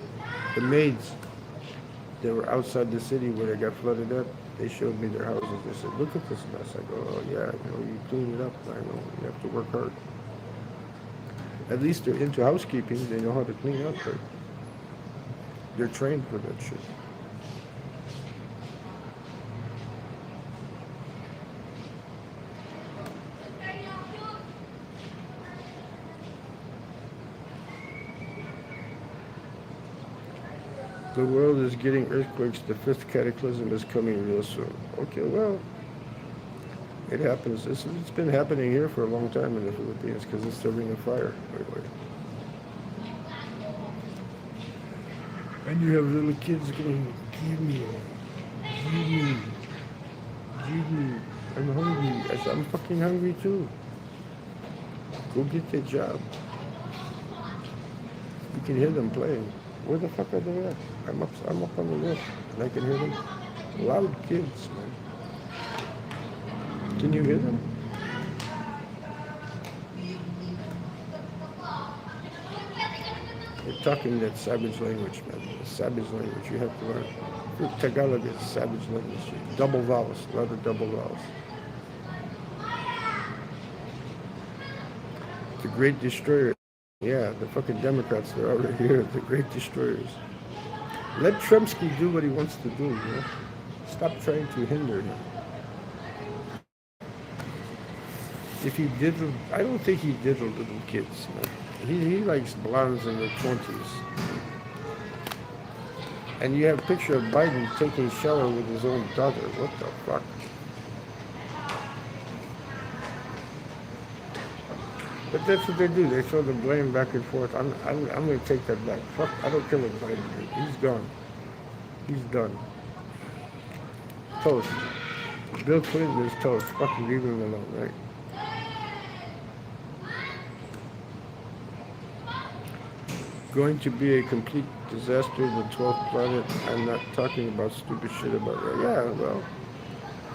The maids that were outside the city where they got flooded up, they showed me their houses. They said, look at this mess. I go, oh yeah, you clean it up. I know, you have to work hard. At least they're into housekeeping. They know how to clean up. They're trained for that shit. The world is getting earthquakes. The fifth cataclysm is coming real soon. Okay, well, it happens. It's been happening here for a long time in the Philippines because it's the ring of fire. And you have little kids going, give me, give me, give me. I'm hungry. I said, I'm fucking hungry too. Go get that job. You can hear them playing. Where the fuck are they at? I'm up on the roof, and I can hear them. Loud kids, man. Can you hear them? They're talking that savage language, man. The savage language you have to learn. Tagalog is savage language. Double vowels, a lot of double vowels. The Great Destroyer. Yeah, the fucking Democrats, they're already here, the great destroyers. Let Trumpsky do what he wants to do, you know? Stop trying to hinder him. If he diddled, I don't think he diddled little kids, man. He likes blondes in their 20s. And you have a picture of Biden taking a shower with his own daughter. What the fuck? But that's what they do. They throw the blame back and forth. I'm going to take that back. Fuck, I don't care what Biden did. He's gone. He's done. Toast. Bill Clinton is toast. Fucking leave him alone, right? Going to be a complete disaster, the 12th planet. I'm not talking about stupid shit about that. Yeah, well,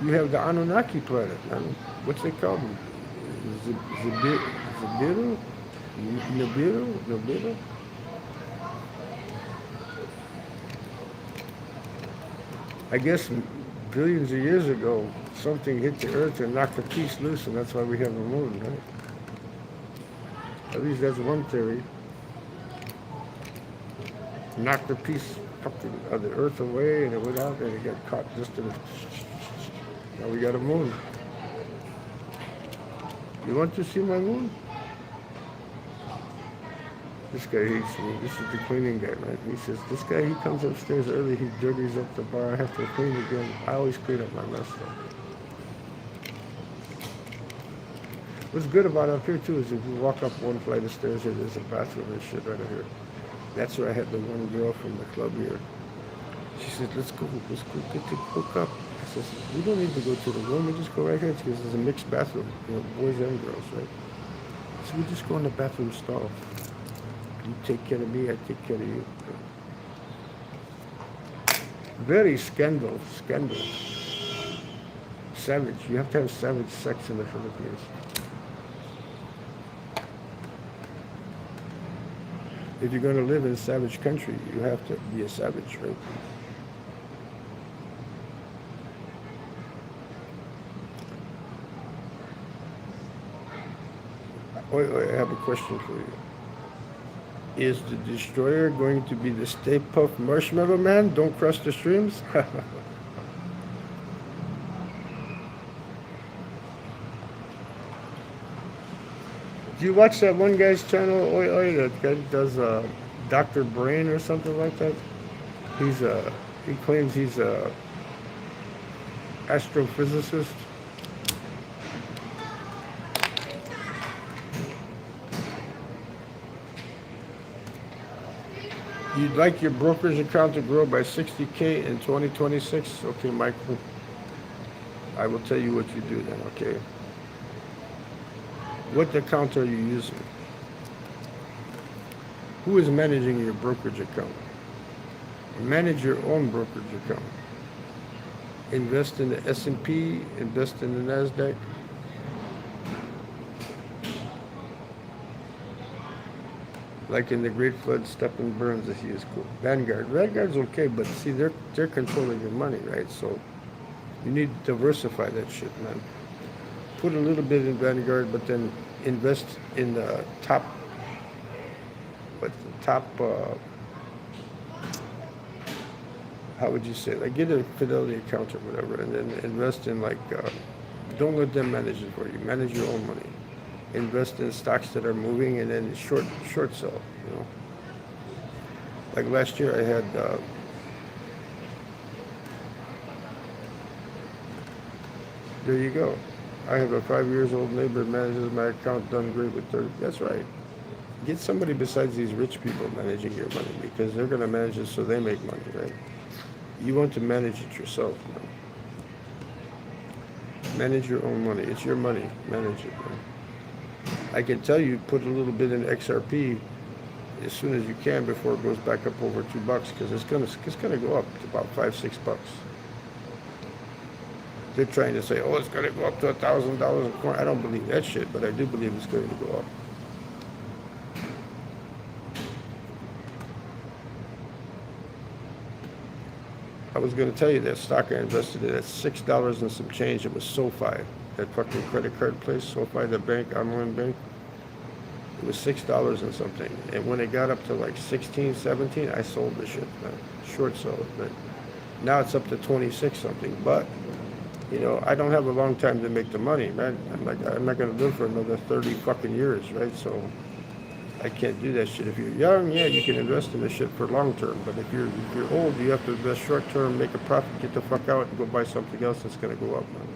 you have the Anunnaki planet, man. What's it called? Nibiru? Nibiru? I guess billions of years ago, something hit the Earth and knocked the piece loose, and that's why we have a moon, right? At least that's one theory. Knocked the piece fucking of the Earth away, and it went out, and it got caught just in the... Now we got a moon. You want to see my moon? This guy hates me. This is the cleaning guy, right? He says, this guy, he comes upstairs early, he dirties up the bar, I have to clean again. I always clean up my mess, though. What's good about up here, too, is if you walk up one flight of stairs here, there's a bathroom and shit right here. That's where I had the one girl from the club here. She said, let's go get the hook up. I says, we don't need to go to the room, we just go right here because there's a mixed bathroom, you know, boys and girls, right? So we just go in the bathroom stall. You take care of me, I take care of you. Very scandal. Savage. You have to have savage sex in the Philippines. If you're going to live in a savage country, you have to be a savage, right? Wait, I have a question for you. Is the destroyer going to be the Stay Puft Marshmallow Man? Don't cross the streams? Do you watch that one guy's channel, that guy does Dr. Brain or something like that? He claims he's a astrophysicist. You'd like your brokerage account to grow by 60K in 2026? Okay, Michael. I will tell you what you do then, okay? What account are you using? Who is managing your brokerage account? Manage your own brokerage account. Invest in the S&P, invest in the NASDAQ. Like in the Great Flood, Stephen Burns, he is cool. Vanguard's okay, but see, they're controlling your money, right? So you need to diversify that shit, man. Put a little bit in Vanguard, but then invest in the top, how would you say? Like get a Fidelity account or whatever, and then invest in don't let them manage it for you. Manage your own money. Invest in stocks that are moving, and then short sell. Like last year, I had there you go. I have a 5 years old neighbor manages my account, done great with 30. That's right. Get somebody besides these rich people managing your money, because they're going to manage it so they make money, right? You want to manage it yourself, man. Manage your own money. It's your money. Manage it, man. I can tell you, put a little bit in XRP as soon as you can before it goes back up over $2, because it's gonna go up to about $5-6. They're trying to say, oh, it's gonna go up to $1,000 a coin. I don't believe that shit, but I do believe it's going to go up. I was going to tell you that stock I invested in at $6 and some change. It was SoFi, that fucking credit card place, SoFi, the bank, online bank. It was $6 and something. And when it got up to like 16, 17, I sold the shit, man. Short sold it. But now it's up to 26 something. But, I don't have a long time to make the money, man. I'm not going to live for another 30 fucking years, right? So I can't do that shit. If you're young, yeah, you can invest in this shit for long term. But if you're old, you have to invest short term, make a profit, get the fuck out, and go buy something else that's going to go up, man.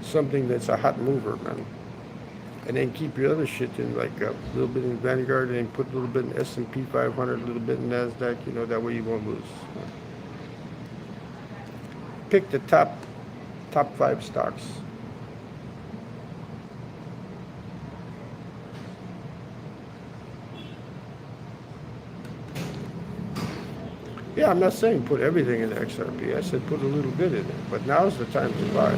Something that's a hot mover, man. And then keep your other shit in, like a little bit in Vanguard, and then put a little bit in S&P 500, a little bit in NASDAQ, that way you won't lose. Pick the top 5 stocks. Yeah, I'm not saying put everything in the XRP. I said put a little bit in it. But now's the time to buy.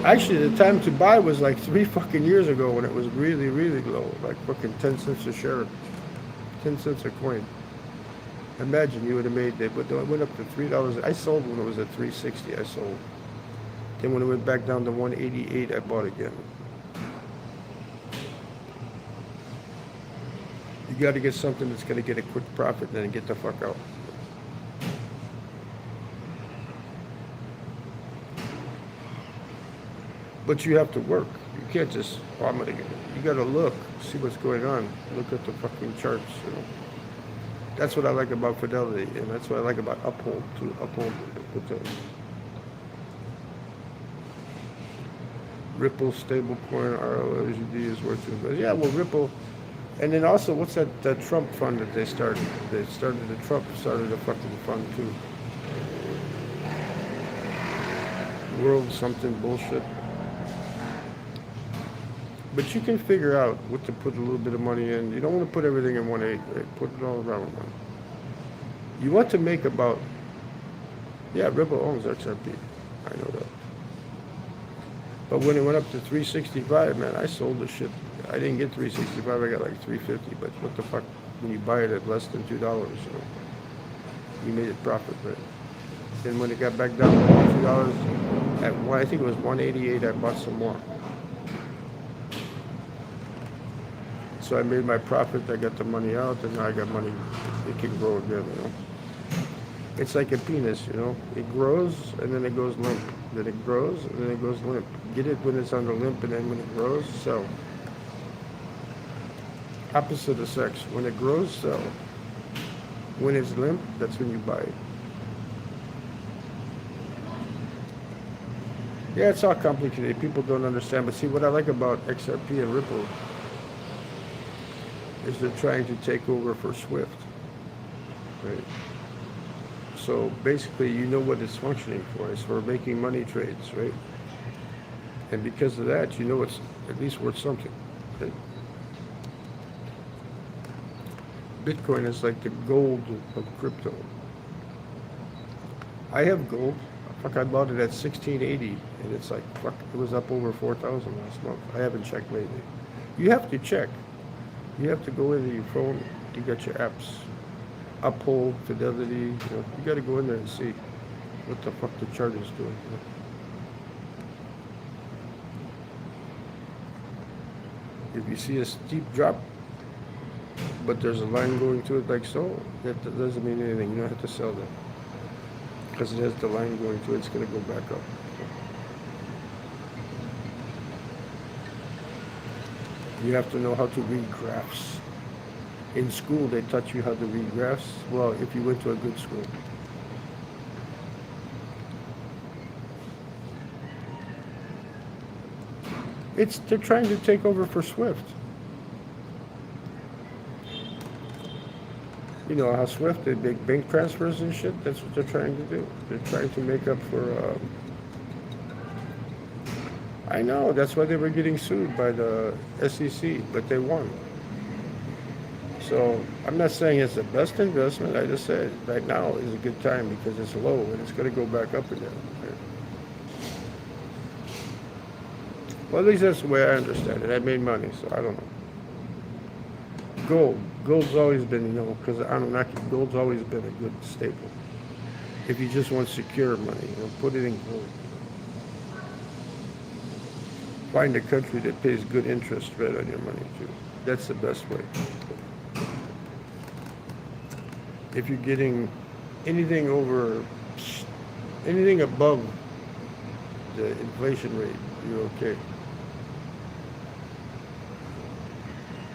Actually, the time to buy was like 3 fucking years ago when it was really, really low. Like fucking 10 cents a share. 10 cents a coin. Imagine you would have made that. But it went up to $3. I sold when it was at $3.60. I sold. Then when it went back down to $1.88, I bought again. You got to get something that's going to get a quick profit and then get the fuck out. But you have to work. You can't just, I'm going to get it. You got to look, see what's going on. Look at the fucking charts, That's what I like about Fidelity, and that's what I like about Uphold, too. Uphold with the Ripple stablecoin, RLGD is working. But yeah, well, Ripple. And then also, what's that Trump fund that they started? Trump started a fucking fund too. World something bullshit. But you can figure out what to put a little bit of money in. You don't want to put everything in 1/8, right? Put it all around one. You want to make about, yeah, Ripple owns XRP. I know that. But when it went up to 365, man, I sold the shit. I didn't get 365, I got like 350. But what the fuck, when you buy it at less than $2, you made it profit, right? Then when it got back down to $2 at I think it was 188, I bought some more. So I made my profit, I got the money out, and now I got money. It can grow again, It's like a penis, It grows and then it goes limp. Then it grows and then it goes limp. Get it when it's under limp, and then when it grows, sell. Opposite of sex. When it grows, sell. When it's limp, that's when you buy it. Yeah, it's all complicated. People don't understand. But see, what I like about XRP and Ripple is they're trying to take over for Swift. Right? So basically, you know what it's functioning for. It's for making money trades, right? And because of that, it's at least worth something. Right? Bitcoin is like the gold of crypto. I have gold. Fuck, I bought it at 1680, and it's like, fuck, it was up over 4,000 last month. I haven't checked lately. You have to check. You have to go into your phone. You got your apps. Uphold, Fidelity. You got to go in there and see what the fuck the chart is doing. If you see a steep drop, but there's a line going to it like so, that doesn't mean anything. You don't have to sell that. Because it has the line going to it, it's going to go back up. You have to know how to read graphs. In school, they taught you how to read graphs. Well, if you went to a good school. They're trying to take over for Swift. You know how Swift, they make bank transfers and shit? That's what they're trying to do. They're trying to make up for... I know, that's why they were getting sued by the SEC, but they won. So, I'm not saying it's the best investment. I just said right now is a good time because it's low and it's going to go back up again. Right? Well, at least that's the way I understand it. I made money, so I don't know. Gold's always been, because Anunnaki, gold's always been a good staple. If you just want secure money, put it in gold. Find a country that pays good interest rate on your money, too. That's the best way. If you're getting anything above the inflation rate, you're okay.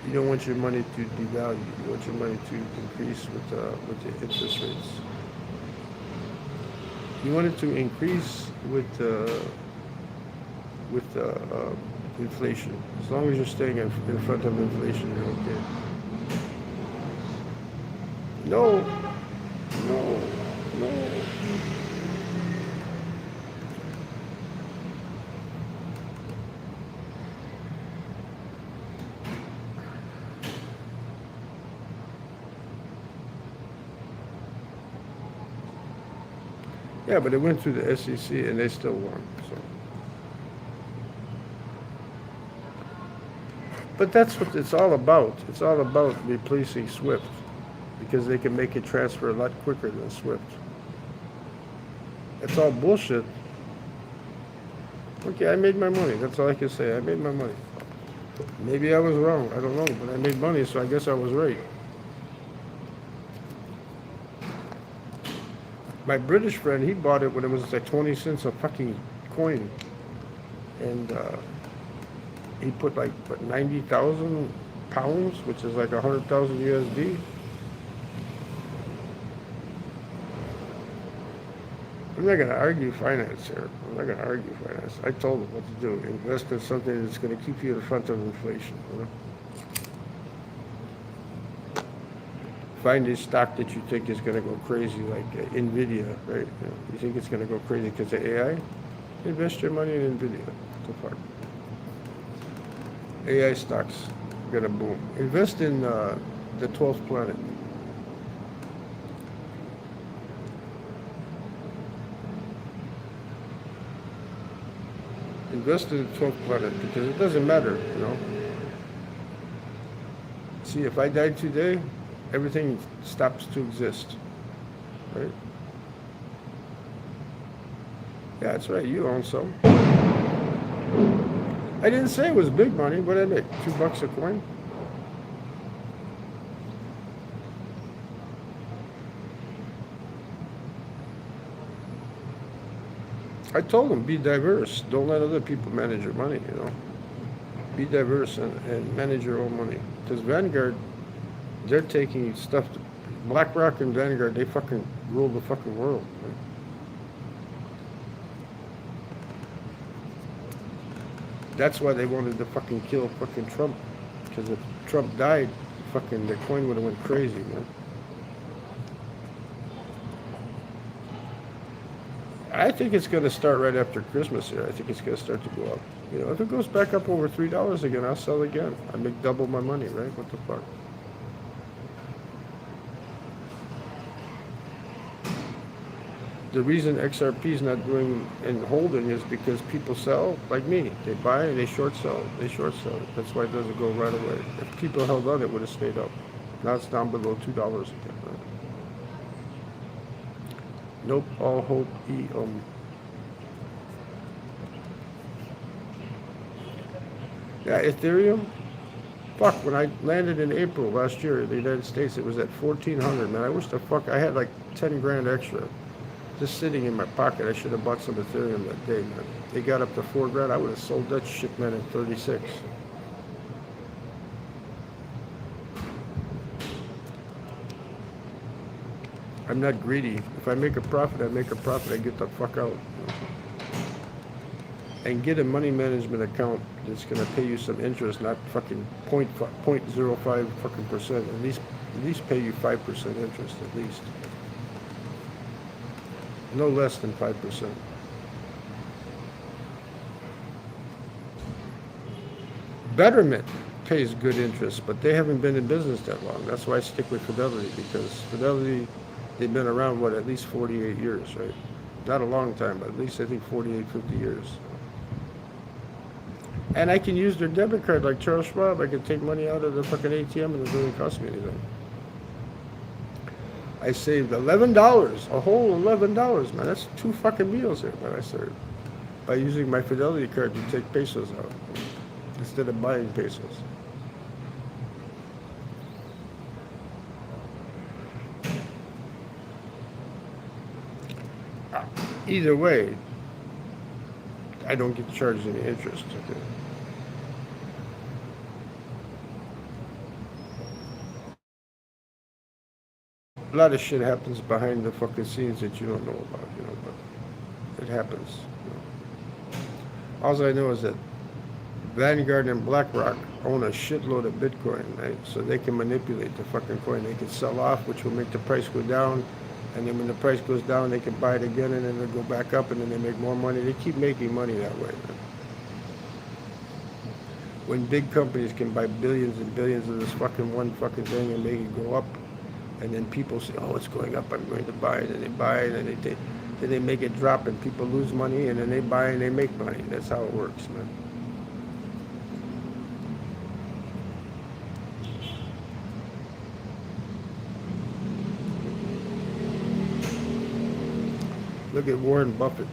You don't want your money to devalue. You want your money to increase with the interest rates. You want it to increase with inflation. As long as you're staying in front of inflation, you're okay. No. Yeah, but it went through the SEC and they still won. So. But that's what it's all about. It's all about replacing Swift because they can make it transfer a lot quicker than Swift. It's all bullshit. Okay, I made my money. That's all I can say. I made my money. Maybe I was wrong. I don't know, but I made money, so I guess I was right. My British friend, he bought it when it was like 20 cents a fucking coin. And he put like, 90,000 pounds, which is like 100,000 USD. I'm not going to argue finance here. I'm not going to argue finance. I told him what to do. Invest in something that's going to keep you in front of inflation. Find a stock that you think is going to go crazy, like NVIDIA, right? You think it's going to go crazy because of AI? Invest your money in NVIDIA. So far. AI stocks are going to boom. Invest in the 12th planet. Invest in the 12th planet because it doesn't matter, See, if I died today, everything stops to exist, right? Yeah, that's right. You own some. I didn't say it was big money, but I made $2 a coin. I told them, be diverse. Don't let other people manage your money, Be diverse and manage your own money. Because Vanguard, they're taking stuff to BlackRock and Vanguard, they fucking rule the fucking world. Right? That's why they wanted to fucking kill fucking Trump. Because if Trump died, fucking the coin would have went crazy, man. I think it's going to start right after Christmas here. I think it's going to start to go up. You know, if it goes back up over $3 again, I'll sell again. I make double my money, right? What the fuck? The reason XRP is not doing and holding is because people sell, like me. They buy and they short sell. They short sell it. That's why it doesn't go right away. If people held on, it would have stayed up. Now it's down below $2 again, right? Nope, all hope Yeah, Ethereum. Fuck, when I landed in April last year in the United States, it was at 1,400, man. I wish the fuck I had like 10 grand extra just sitting in my pocket. I should have bought some Ethereum that day, man. They got up to 4 grand. I would have sold that shit, man, at 36. I'm not greedy. If I make a profit, I make a profit. I get the fuck out. And get a money management account that's going to pay you some interest, not fucking 0.05 fucking percent. At least pay you 5% interest, at least. No less than 5%. Betterment pays good interest, but they haven't been in business that long. That's why I stick with Fidelity, because Fidelity, they've been around, what, at least 48 years, right? Not a long time, but at least I think 48, 50 years. And I can use their debit card like Charles Schwab. I can take money out of the fucking ATM and it doesn't cost me anything. I saved $11, a whole $11, man. That's 2 fucking meals there, man, I saved. By using my Fidelity card to take pesos out instead of buying pesos. Either way, I don't get charged any interest. Okay. A lot of shit happens behind the fucking scenes that you don't know about, you know, but it happens. You know. All I know is that Vanguard and BlackRock own a shitload of Bitcoin, right? So they can manipulate the fucking coin. They can sell off, which will make the price go down. And then when the price goes down, they can buy it again, and then they'll go back up, and then they make more money. They keep making money that way, man. When big companies can buy billions and billions of this fucking one fucking thing and make it go up, and then people say, oh, it's going up, I'm going to buy it, and they buy it, and then they make it drop, and people lose money, and then they buy and they make money. That's how it works, man. Look at Warren Buffett.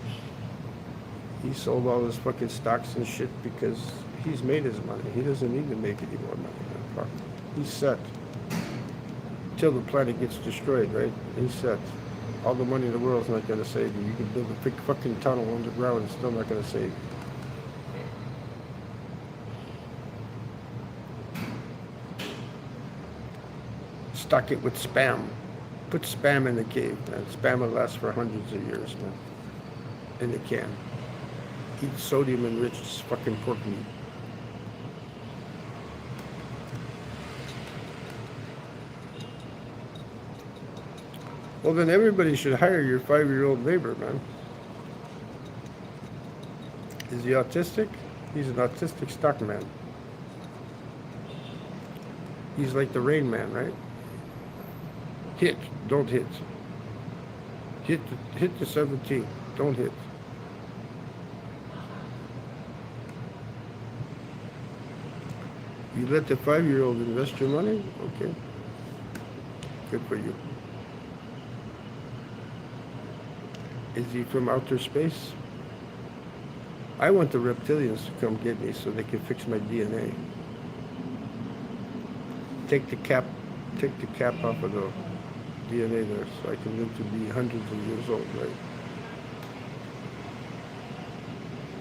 He sold all his fucking stocks and shit because he's made his money. He doesn't need to make any more money, man. Fuck. He's set. Till the planet gets destroyed, right? He's set. All the money in the world is not going to save you. You can build a big fucking tunnel underground, it's still not going to save you. Stock it with spam. Put spam in the cave, man. Spam will last for hundreds of years, man. In the can. Eat sodium-enriched fucking pork meat. Well, then everybody should hire your 5-year-old neighbor, man. Is he autistic? He's an autistic stock man. He's like the Rain Man, right? Hit, don't hit. Hit the 17, don't hit. You let the 5-year-old invest your money? Okay. Good for you. Is he from outer space? I want the reptilians to come get me so they can fix my DNA. Take the cap off of the DNA there so I can live to be hundreds of years old, right?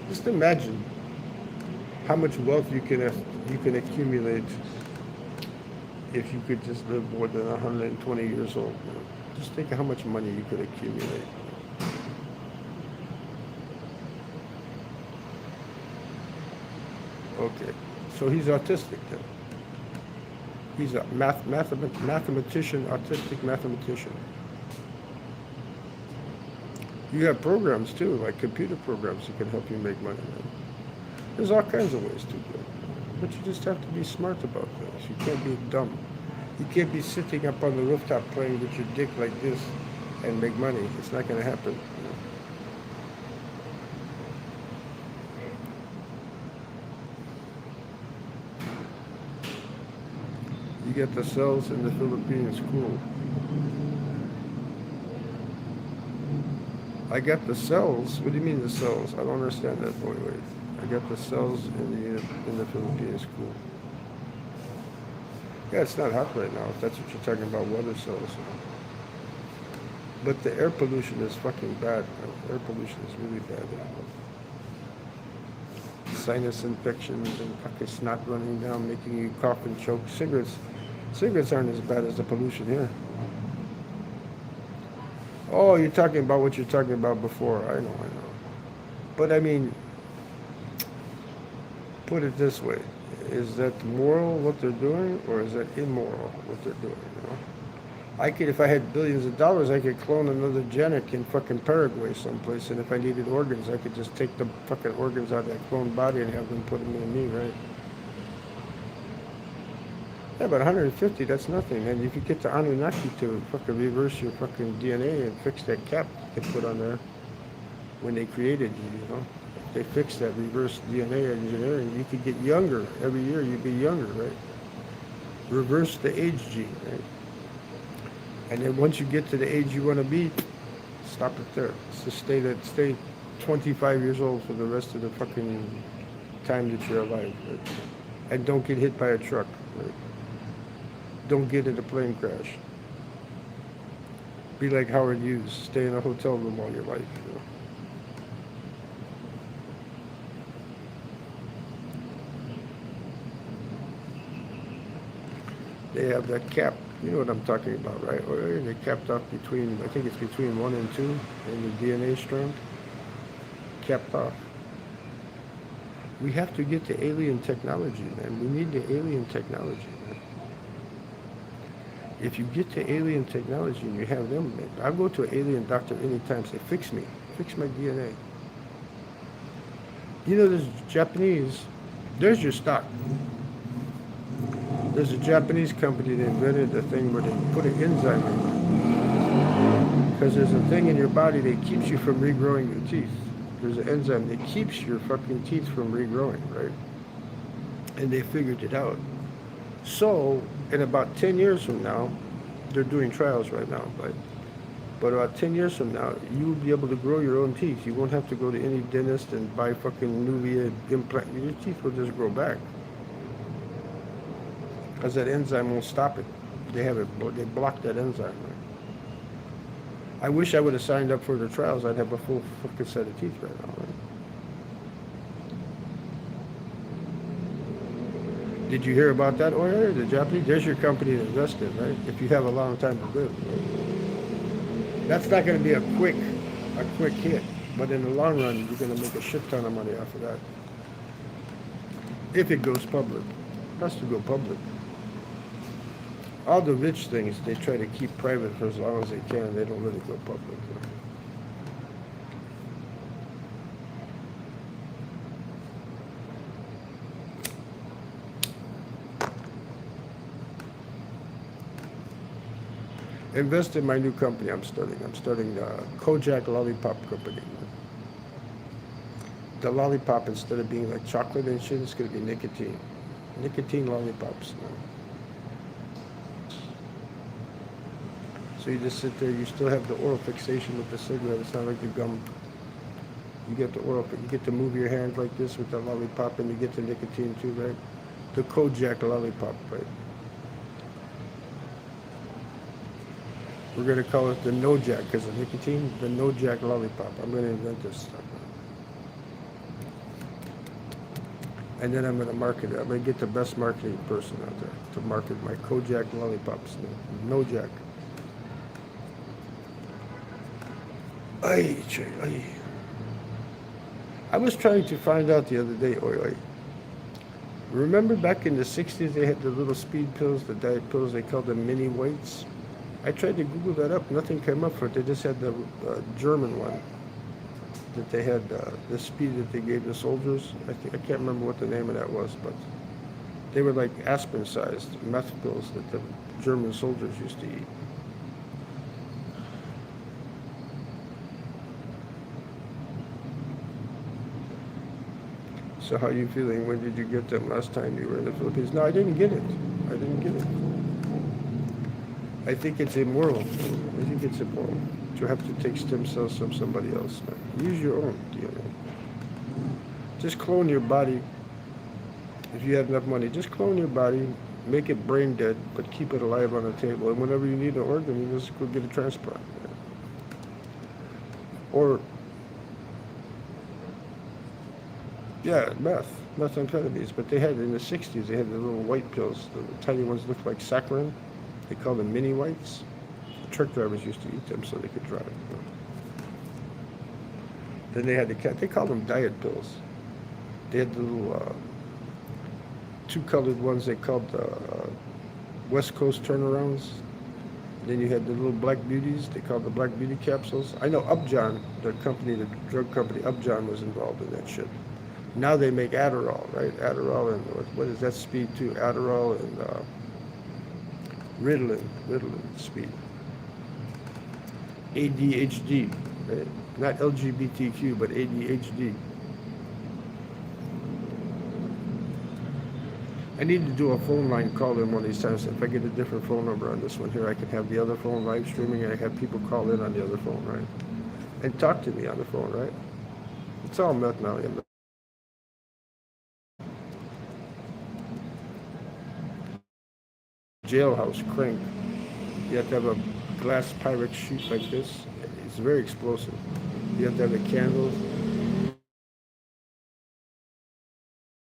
Just imagine how much wealth you can accumulate if you could just live more than 120 years old. You know? Just think of how much money you could accumulate. Okay, so he's autistic then. He's a mathematician, autistic mathematician. You have programs too, like computer programs that can help you make money. Man. There's all kinds of ways to do it. But you just have to be smart about this. You can't be dumb. You can't be sitting up on the rooftop playing with your dick like this and make money. It's not going to happen. You get the cells in the Philippines, cool. I got the cells. What do you mean the cells? I don't understand that. Wait. I got the cells in the Philippines, cool. Yeah, it's not hot right now. If that's what you're talking about, weather cells. But the air pollution is fucking bad. Air pollution is really bad. Sinus infections and fucking snot running down, making you cough and choke. Cigarettes aren't as bad as the pollution here. Oh, you're talking about what you're talking about before. I know. But I mean, put it this way. Is that moral what they're doing, or is that immoral what they're doing, you know? If I had billions of dollars, I could clone another Janet in fucking Paraguay someplace, and if I needed organs, I could just take the fucking organs out of that cloned body and have them put them in me, right? Yeah, but 150, that's nothing. And if you get the Anunnaki to fucking reverse your fucking DNA and fix that cap they put on there when they created you, you know? They fixed that reverse DNA engineering. You could get younger. Every year you'd be younger, right? Reverse the age gene, right? And then once you get to the age you want to be, stop it there. So stay 25 years old for the rest of the fucking time that you're alive, right? And don't get hit by a truck, right? Don't get in a plane crash. Be like Howard Hughes. Stay in a hotel room all your life, you know? They have that cap. You know what I'm talking about, right? Or they capped off between, I think it's between 1 and 2 in the DNA strand. Capped off. We have to get to alien technology, man. We need the alien technology, man. If you get to alien technology and you have them, man, I'll go to an alien doctor anytime, say, fix me. Fix my DNA. You know, there's Japanese, there's your stock. There's a Japanese company that invented a thing where they put an enzyme in. Because there's a thing in your body that keeps you from regrowing your teeth. There's an enzyme that keeps your fucking teeth from regrowing, right? And they figured it out. So, in about 10 years from now, they're doing trials right now, but about 10 years from now, you'll be able to grow your own teeth. You won't have to go to any dentist and buy fucking Nuvia implant. Your teeth will just grow back. Because that enzyme won't stop it. They blocked that enzyme. Right? I wish I would have signed up for the trials. I'd have a full fucking set of teeth right now. Right? Did you hear about that oil? The Japanese? There's your company to invest in, right? If you have a long time to live. Right? That's not going to be a quick hit. But in the long run, you're going to make a shit ton of money off of that. If it goes public. It has to go public. All the rich things they try to keep private for as long as they can. They don't really go public. Invest in my new company I'm starting. I'm starting the Kojak Lollipop Company. The lollipop, instead of being like chocolate and shit, it's going to be nicotine. Nicotine lollipops. So you just sit there, you still have the oral fixation with the cigarette. It's not like the gum. You get the oral, you get to move your hand like this with the lollipop, and you get the nicotine too, right? The Kojak lollipop, right? We're going to call it the No Jack, because the nicotine, the No Jack lollipop. I'm going to invent this stuff. And then I'm going to market it. I'm going to get the best marketing person out there to market my Kojak lollipops. No Jack. I was trying to find out the other day, remember back in the 60s they had the little speed pills, the diet pills, they called them mini whites? I tried to Google that up, nothing came up for it. They just had the German one. that they had, the speed that they gave the soldiers. I can't remember what the name of that was, but they were like aspirin-sized meth pills that the German soldiers used to eat. So how are you feeling? When did you get them last time you were in the Philippines? No, I didn't get it. I didn't get it. I think it's immoral. I think it's immoral to have to take stem cells from somebody else. Use your own DNA. Just clone your body. If you have enough money, just clone your body, make it brain dead, but keep it alive on the table. And whenever you need an organ, you just go get a transplant. Or, yeah, methamphetamines. But they had, in the 60s, they had the little white pills. The tiny ones looked like saccharin. They called them mini whites. The truck drivers used to eat them so they could drive. Then they had they called them diet pills. They had the little two colored ones they called West Coast turnarounds. Then you had the little black beauties, they called the black beauty capsules. I know Upjohn, the company, the drug company, Upjohn was involved in that shit. Now they make Adderall, right? Adderall and what is that speed too? Adderall and Ritalin speed. ADHD, right? Not LGBTQ, but ADHD. I need to do a phone line call in one of these times. If I get a different phone number on this one here, I can have the other phone live streaming and I have people call in on the other phone, right? And talk to me on the phone, right? It's all met now. Jailhouse crank. You have to have a glass Pyrex sheet like this. It's very explosive. You have to have a candle.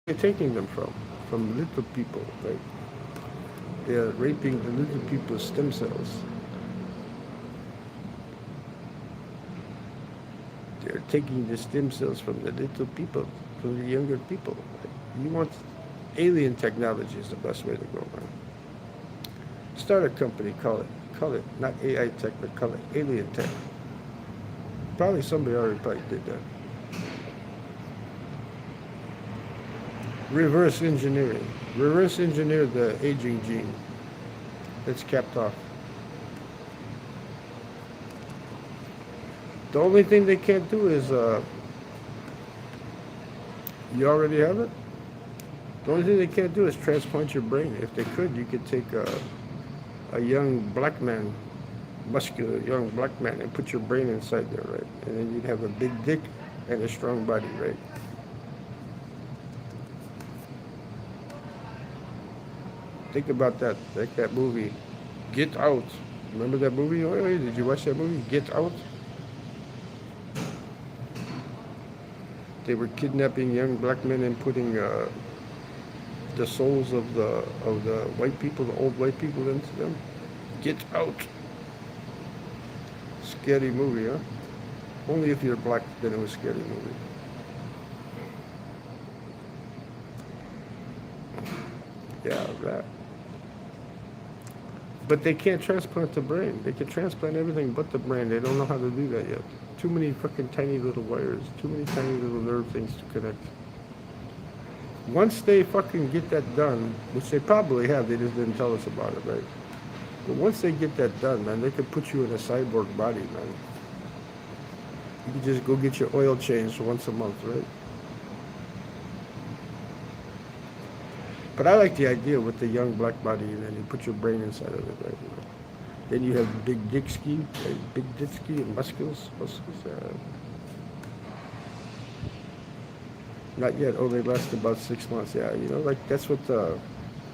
They're taking them from little people, right? They're raping the little people's stem cells. They're taking the stem cells from the little people, from the younger people. Right? You want alien technology is the best way to go, right? Start a company, call it not AI tech, but call it alien tech. Probably somebody already did that. Reverse engineering. Reverse engineer the aging gene that's capped off. The only thing they can't do is, you already have it? The only thing they can't do is transplant your brain. If they could, you could take a young black man, muscular young black man, and put your brain inside there, right? And then you'd have a big dick and a strong body, right? Think about that, like that movie, Get Out. Remember that movie? Oh, did you watch that movie, Get Out? They were kidnapping young black men and putting the souls of the white people, the old white people, into them. Get Out. Scary movie, huh? Only if you're black, then it was a scary movie. Yeah, that. But they can't transplant the brain. They can transplant everything but the brain. They don't know how to do that yet. Too many fucking tiny little wires. Too many tiny little nerve things to connect. Once they fucking get that done, which they probably have, they just didn't tell us about it, right? But once they get that done, man, they could put you in a cyborg body, man. You can just go get your oil changed once a month, right? But I like the idea with the young black body, and then you put your brain inside of it, right? Then you have big dicksky, right? Big dicksky and muscles. Not yet. Oh, they last about 6 months. Yeah, you know, like that's what.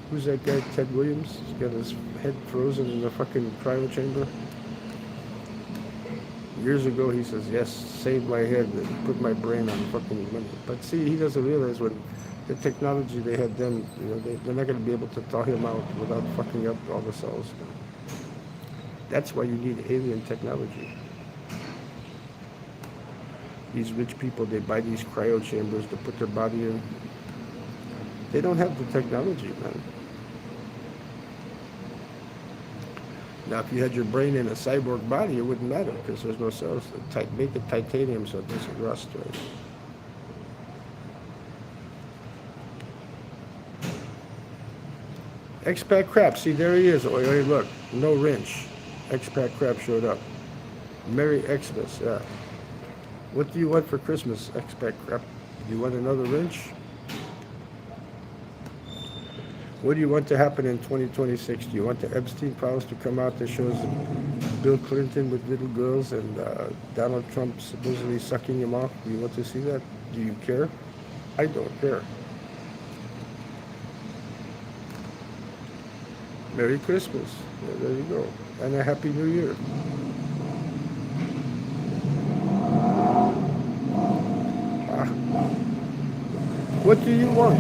Who's that guy? Ted Williams. He's got his head frozen in the fucking cryo chamber. Years ago, he says, "Yes, save my head and put my brain on fucking money." But see, he doesn't realize when the technology they had then, you know, they're not going to be able to thaw him out without fucking up all the cells. That's why you need alien technology. These rich people, they buy these cryo chambers to put their body in. They don't have the technology, man. Now, if you had your brain in a cyborg body, it wouldn't matter because there's no cells. Make it titanium so it doesn't rust, right? Expat crap. See, there he is. Oh, hey, look, no wrench. Expat crap showed up. Merry Xmas. Yeah. What do you want for Christmas, expat crap? Do you want another wrench? What do you want to happen in 2026? Do you want the Epstein files to come out that shows Bill Clinton with little girls and Donald Trump supposedly sucking him off? Do you want to see that? Do you care? I don't care. Merry Christmas. Yeah, there you go. And a Happy New Year. Ah. What do you want?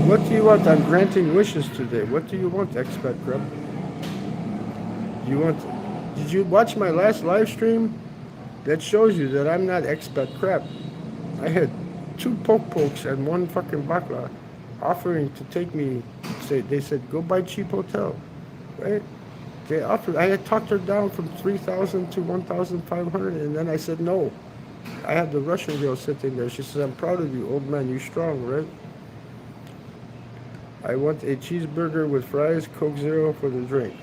What do you want? I'm granting wishes today. What do you want, expat crap? You want? Did you watch my last live stream? That shows you that I'm not expat crap. I had 2 pokes and 1 fucking bakla offering to take me. They said go buy cheap hotel, right? They offered. I had talked her down from 3,000 to 1,500, and then I said no. I had the Russian girl sitting there. She says, "I'm proud of you, old man. You strong, right?" I want a cheeseburger with fries, Coke Zero for the drink.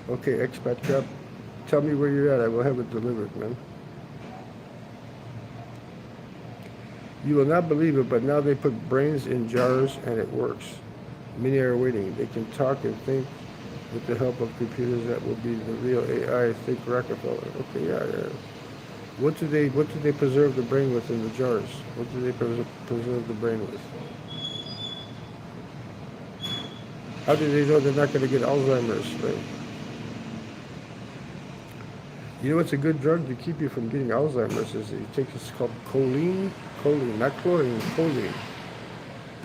Okay, expat crap. Tell me where you're at. I will have it delivered, man. You will not believe it, but now they put brains in jars and it works. Many are waiting. They can talk and think with the help of computers. That will be the real AI. Think Rockefeller. Okay, yeah. What do they preserve the brain with in the jars? What do they preserve the brain with? How do they know they're not going to get Alzheimer's, right? You know what's a good drug to keep you from getting Alzheimer's is you take this called choline, not chlorine, choline.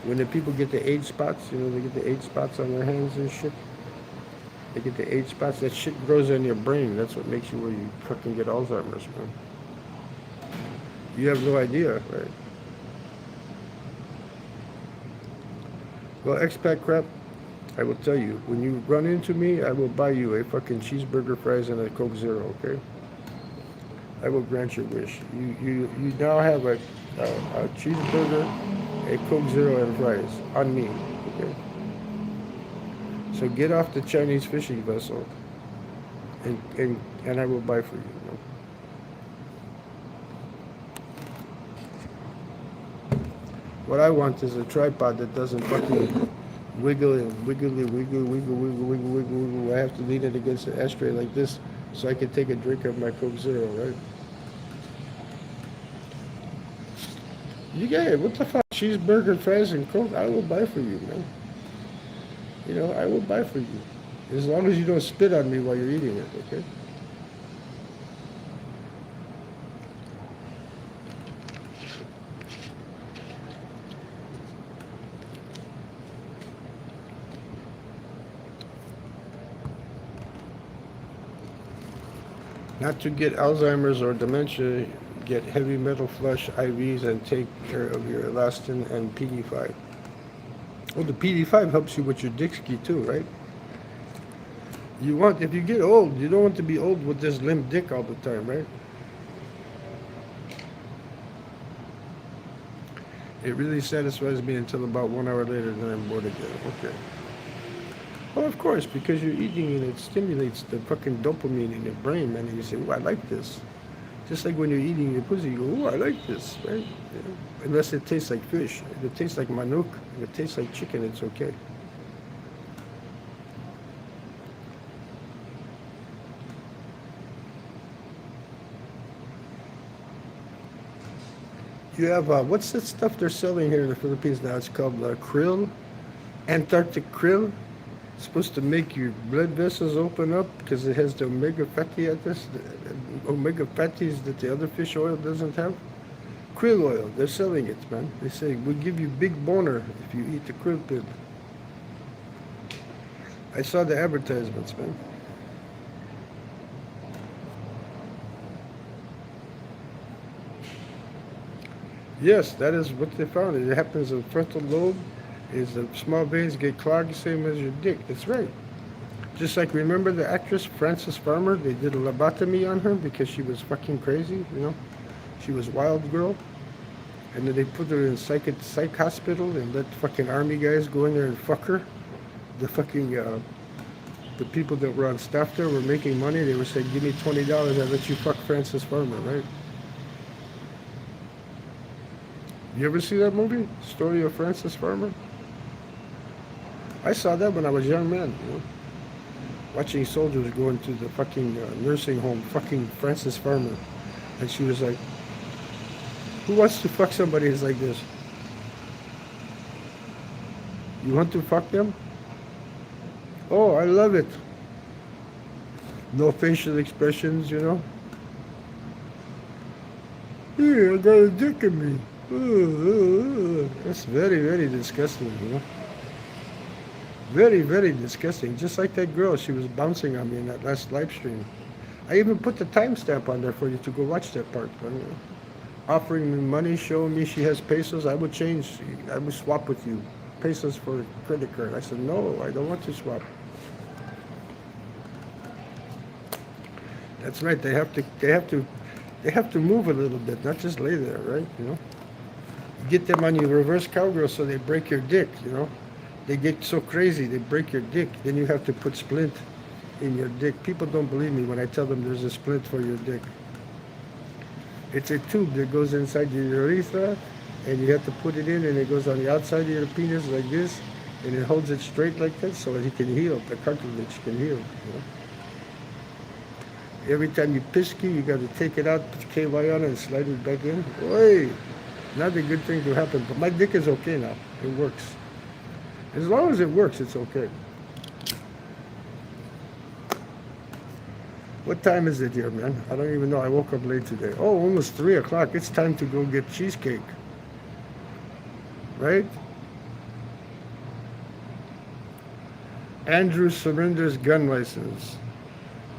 When the people get the age spots, you know, they get the age spots on their hands and shit. They get the age spots. That shit grows in your brain. That's what makes you where you fucking get Alzheimer's, man. You have no idea, right? Well, expat crap. I will tell you, when you run into me, I will buy you a fucking cheeseburger, fries, and a Coke Zero, okay? I will grant your wish. You now have a cheeseburger, a Coke Zero, and fries on me, okay? So get off the Chinese fishing vessel, and I will buy for you. What I want is a tripod that doesn't fucking wiggle and wiggle. I have to lean it against the ashtray like this so I can take a drink of my Coke Zero, right? You get it. What the fuck? Cheeseburger, fries, and Coke? I will buy for you, man. You know, I will buy for you. As long as you don't spit on me while you're eating it, okay? Not to get Alzheimer's or dementia, get heavy metal flush IVs and take care of your elastin and PD5. Well, the PD5 helps you with your dick ski too, right? If you get old, you don't want to be old with this limp dick all the time, right? It really satisfies me until about 1 hour later, then I'm bored again. Okay. Well, of course, because you're eating and it stimulates the fucking dopamine in your brain, man. And you say, "Oh, I like this." Just like when you're eating your pussy, you go, "Oh, I like this," right? Yeah. Unless it tastes like fish. If it tastes like manuk, if it tastes like chicken, it's okay. You have, what's that stuff they're selling here in the Philippines now? It's called krill, Antarctic krill. It's supposed to make your blood vessels open up because it has the omega fatty omega fatties that the other fish oil doesn't have. Krill oil, they're selling it, man. They say, "We'll give you big boner if you eat the krill pit." I saw the advertisements, man. Yes, that is what they found. It happens in the frontal lobe. Is the small veins get clogged, same as your dick. That's right. Just like, remember the actress Frances Farmer? They did a lobotomy on her because she was fucking crazy, you know? She was wild girl. And then they put her in psych hospital and let fucking army guys go in there and fuck her. The fucking, the people that were on staff there were making money. They were saying, give me $20, I'll let you fuck Frances Farmer, right? You ever see that movie? Story of Frances Farmer? I saw that when I was a young man, you know? Watching soldiers go into the fucking nursing home, fucking Frances Farmer. And she was like, who wants to fuck somebody who's like this? You want to fuck them? Oh, I love it. No facial expressions, you know? Yeah, I got a dick in me. That's very, very disgusting, you know? Very, very disgusting. Just like that girl, she was bouncing on me in that last live stream. I even put the timestamp on there for you to go watch that part. But, you know, offering me money, showing me she has pesos, I would swap with you. Pesos for a credit card. I said, no, I don't want to swap. That's right. They have to move a little bit, not just lay there, right? You know, get them on your reverse cowgirl so they break your dick. You know, they get so crazy they break your dick. Then you have to put splint in your dick. People don't believe me when I tell them there's a splint for your dick. It's a tube that goes inside your urethra, and you have to put it in, and it goes on the outside of your penis like this, and it holds it straight like that so that it can heal. The cartilage can heal. You know? Every time you pisky, you got to take it out, put KY on it, and slide it back in. Oi! Not a good thing to happen, but my dick is okay now. It works. As long as it works, it's okay. What time is it here, man? I don't even know. I woke up late today. Oh, almost 3 o'clock. It's time to go get cheesecake. Right? Andrew surrenders gun license.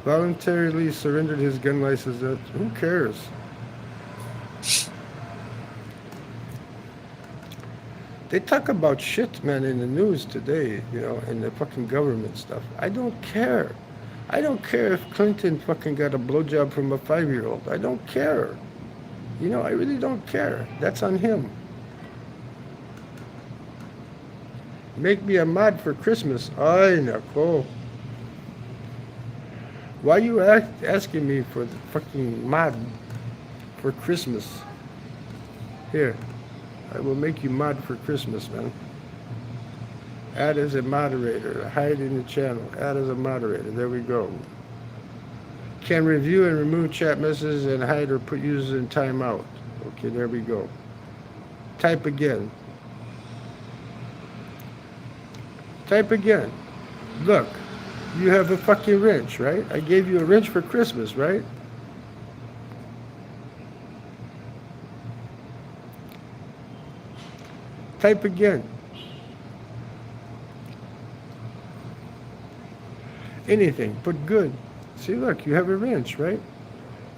Voluntarily surrendered his gun license. Who cares? They talk about shit, man, in the news today, you know, in the fucking government stuff. I don't care. I don't care if Clinton fucking got a blowjob from a 5-year-old. I don't care. You know, I really don't care. That's on him. Make me a mod for Christmas. Ay, nako. Why are you asking me for the fucking mod for Christmas? Here, I will make you mod for Christmas, man. Add as a moderator. Hide in the channel. Add as a moderator. There we go. Can review and remove chat messages and hide or put users in timeout. Okay, there we go. Type again. Type again. Look, you have a fucking wrench, right? I gave you a wrench for Christmas, right? Type again. Anything, put good. See, look, you have a wrench, right?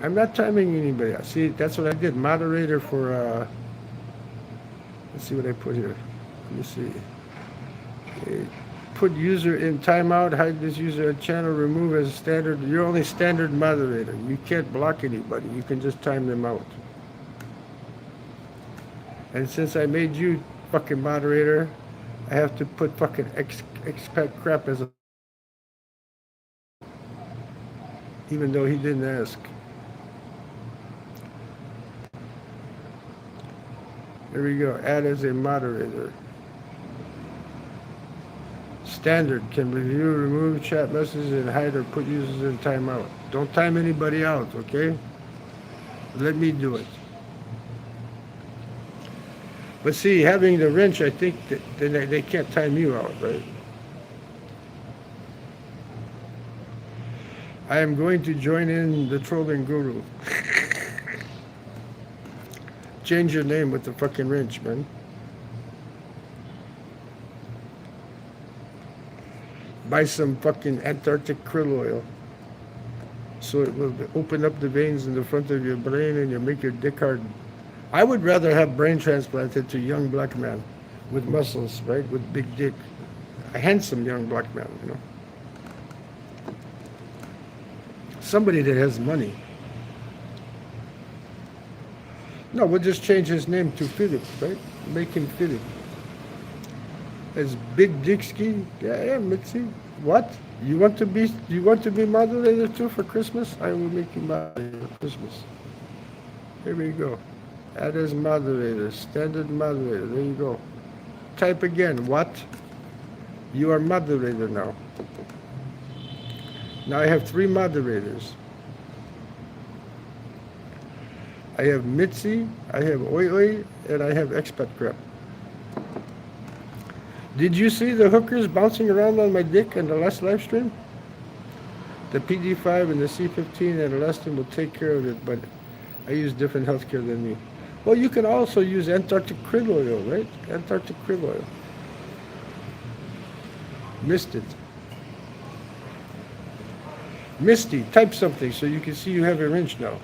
I'm not timing anybody. See, that's what I did. Moderator for, let's see what I put here. Let me see. Okay. Put user in timeout, hide this user at channel, remove as standard. You're only standard moderator. You can't block anybody. You can just time them out. And since I made you fucking moderator, I have to put fucking expat crap as a, even though he didn't ask. There we go. Add as a moderator. Standard can review, remove chat messages, and hide or put users in timeout. Don't time anybody out, okay? Let me do it. But see, having the wrench, I think that they can't time you out, right? I am going to join in the trolling guru. Change your name with the fucking wrench, man. Buy some fucking Antarctic krill oil so it will open up the veins in the front of your brain and you'll make your dick hard. I would rather have brain transplanted to a young black man with muscles, right, with big dick. A handsome young black man, you know. Somebody that has money. No, we'll just change his name to Philip, right? Make him Philip. As Big Dicksky. Yeah, Mitzi. What? You want to be moderator too for Christmas? I will make you moderator for Christmas. Here we go. Add as moderator. Standard moderator. There you go. Type again. What? You are moderator now. Now I have 3 moderators. I have Mitzi, I have Oi Oi, and I have Expat Crap. Did you see the hookers bouncing around on my dick in the last live stream? The PD5 and the C15 and the last one will take care of it, but I use different healthcare than me. Well, you can also use Antarctic krill oil, right? Antarctic krill oil. Missed it. Misty, type something so you can see you have a wrench now.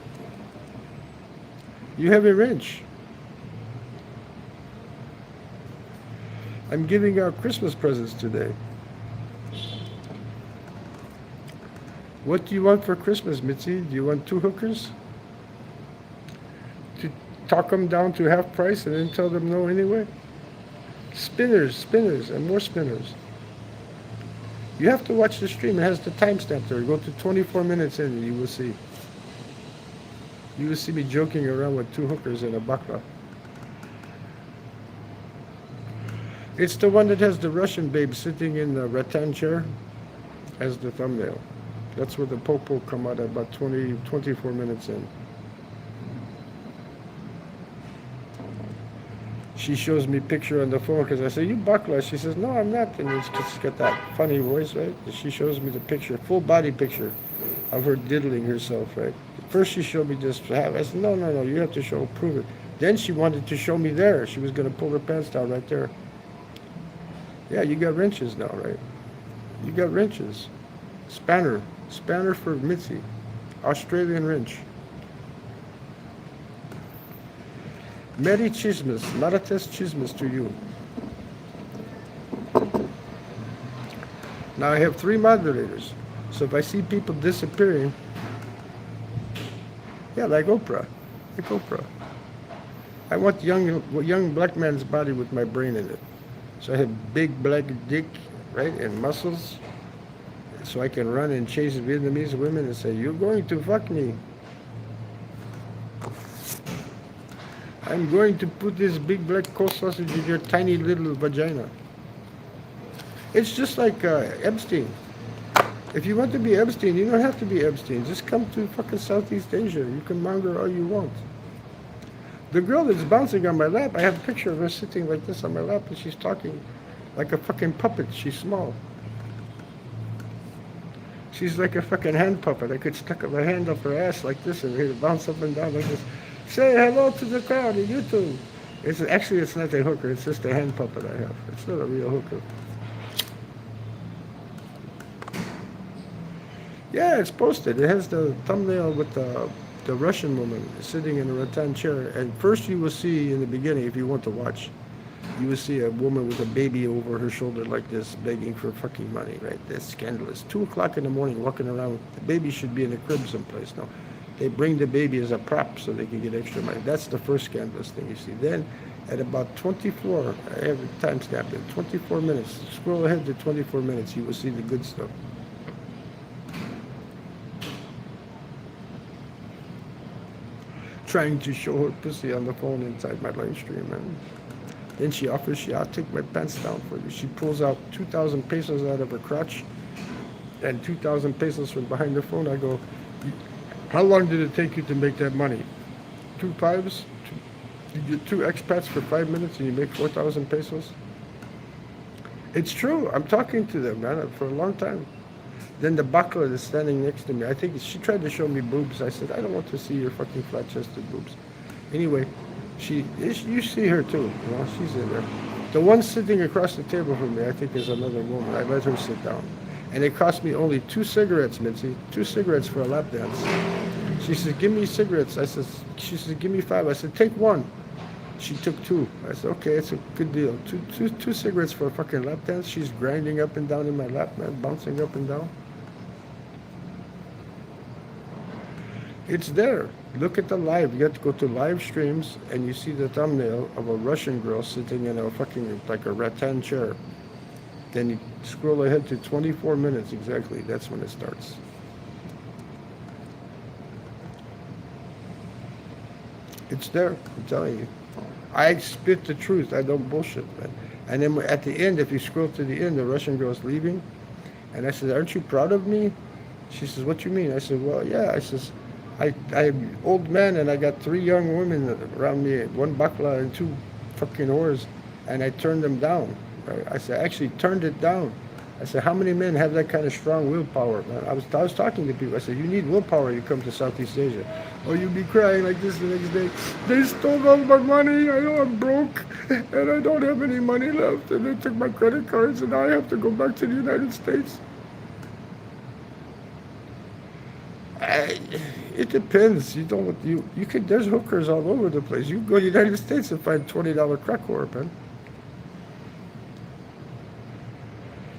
You have a wrench. I'm giving out Christmas presents today. What do you want for Christmas, Mitzi? Do you want 2 hookers? To talk them down to half price and then tell them no anyway? Spinners, and more spinners. You have to watch the stream. It has the timestamp there. Go to 24 minutes in and you will see. You will see me joking around with 2 hookers and a bakla. It's the one that has the Russian babe sitting in the rattan chair as the thumbnail. That's where the popo come out at about 24 minutes in. She shows me picture on the phone because I say, you bakla. She says, no, I'm not. And she's got that funny voice, right? And she shows me the picture, full body picture of her diddling herself, right? First she showed me just half. I said, no, you have to prove it. Then she wanted to show me there. She was going to pull her pants down right there. Yeah, you got wrenches now, right? You got wrenches. Spanner for Mitzi. Australian wrench. Merry Christmas, Marates Christmas to you. Now I have 3 moderators. So if I see people disappearing, yeah, like Oprah. I want young black man's body with my brain in it. So I have big black dick, right, and muscles. So I can run and chase Vietnamese women and say, you're going to fuck me. I'm going to put this big black cold sausage in your tiny little vagina. It's just like Epstein. If you want to be Epstein, you don't have to be Epstein. Just come to fucking Southeast Asia. You can monger all you want. The girl that's bouncing on my lap, I have a picture of her sitting like this on my lap and she's talking like a fucking puppet. She's small. She's like a fucking hand puppet. I could stick my hand up her ass like this and hear it bounce up and down like this. Say hello to the crowd on YouTube. It's not a hooker. It's just a hand puppet I have. It's not a real hooker. Yeah, it's posted. It has the thumbnail with the Russian woman sitting in a rattan chair. And first you will see in the beginning, if you want to watch, you will see a woman with a baby over her shoulder like this, begging for fucking money, right? That's scandalous. 2 o'clock in the morning, walking around. The baby should be in a crib someplace. No, they bring the baby as a prop so they can get extra money. That's the first scandalous thing you see. Then at about 24, I have a timestamp in 24 minutes. Scroll ahead to 24 minutes, you will see the good stuff. Trying to show her pussy on the phone inside my live stream, and then she offers, I'll take my pants down for you. She pulls out 2,000 pesos out of her crotch and 2,000 pesos from behind the phone. I go, how long did it take you to make that money? 2 fives? You get 2 expats for 5 minutes and you make 4,000 pesos? It's true. I'm talking to them, man, for a long time. Then the bakla is standing next to me. I think she tried to show me boobs. I said, I don't want to see your fucking flat-chested boobs. Anyway, you see her too. You know, she's in there. The one sitting across the table from me, I think, is another woman. I let her sit down. And it cost me only 2 cigarettes, Mitzi. 2 cigarettes for a lap dance. She says, give me cigarettes. She says, give me 5. I said, take 1. She took 2. I said, okay, it's a good deal. Two cigarettes for a fucking lap dance. She's grinding up and down in my lap, man, bouncing up and down. It's there. Look at the live. You have to go to live streams and you see the thumbnail of a Russian girl sitting in a fucking like a rattan chair. Then you scroll ahead to 24 minutes exactly. That's when it starts. It's there. I'm telling you. I spit the truth. I don't bullshit, man. And then at the end, if you scroll to the end, the Russian girl's leaving. And I said, "Aren't you proud of me?" She says, "What you mean?" I said, "Well, yeah." I says, I'm an old man and I got three young women around me, one bakla and two fucking whores, and I turned them down. Right? I said, I actually turned it down. I said, how many men have that kind of strong willpower, man? I was talking to people. I said, you need willpower. You come to Southeast Asia. Oh, you'll be crying like this the next day. They stole all my money. I know I'm broke and I don't have any money left. And they took my credit cards and now I have to go back to the United States. I, it depends. You don't. You could. There's hookers all over the place. You can go to the United States and find $20 crack whore, man.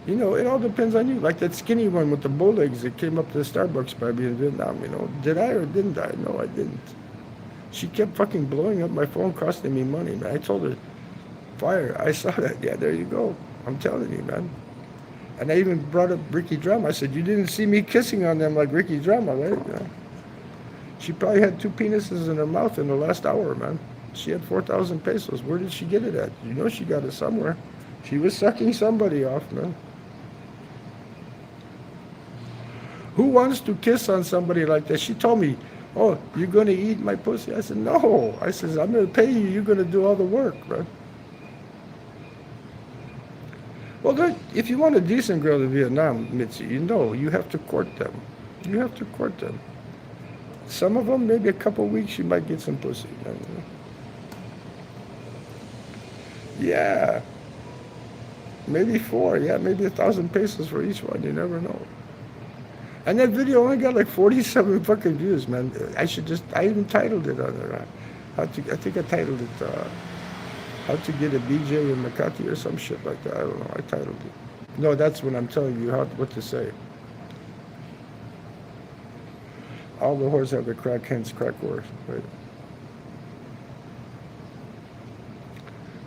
You know, it all depends on you. Like that skinny one with the bow legs that came up to the Starbucks by me in Vietnam. You know, did I or didn't I? No, I didn't. She kept fucking blowing up my phone, costing me money, man. I told her, fire. I saw that. Yeah, there you go. I'm telling you, man. And I even brought up Ricky Drama. I said, you didn't see me kissing on them like Ricky Drama, right? Yeah. She probably had two penises in her mouth in the last hour, man. She had 4,000 pesos. Where did she get it at? You know she got it somewhere. She was sucking somebody off, man. Who wants to kiss on somebody like that? She told me, oh, you're going to eat my pussy? I said, no. I said, I'm going to pay you. You're going to do all the work, man. Well, if you want a decent girl in Vietnam, Mitzi, you know, you have to court them. You have to court them. Some of them, maybe a couple weeks, you might get some pussy. Yeah, maybe four. Yeah, maybe 1,000 pesos for each one. You never know. And that video only got like 47 fucking views, man. I even titled it on there. I think I titled it, How to Get a BJ in Makati or some shit like that. I don't know. I titled it. No, that's when I'm telling you what to say. All the whores have the crack, hence crack whores. Right?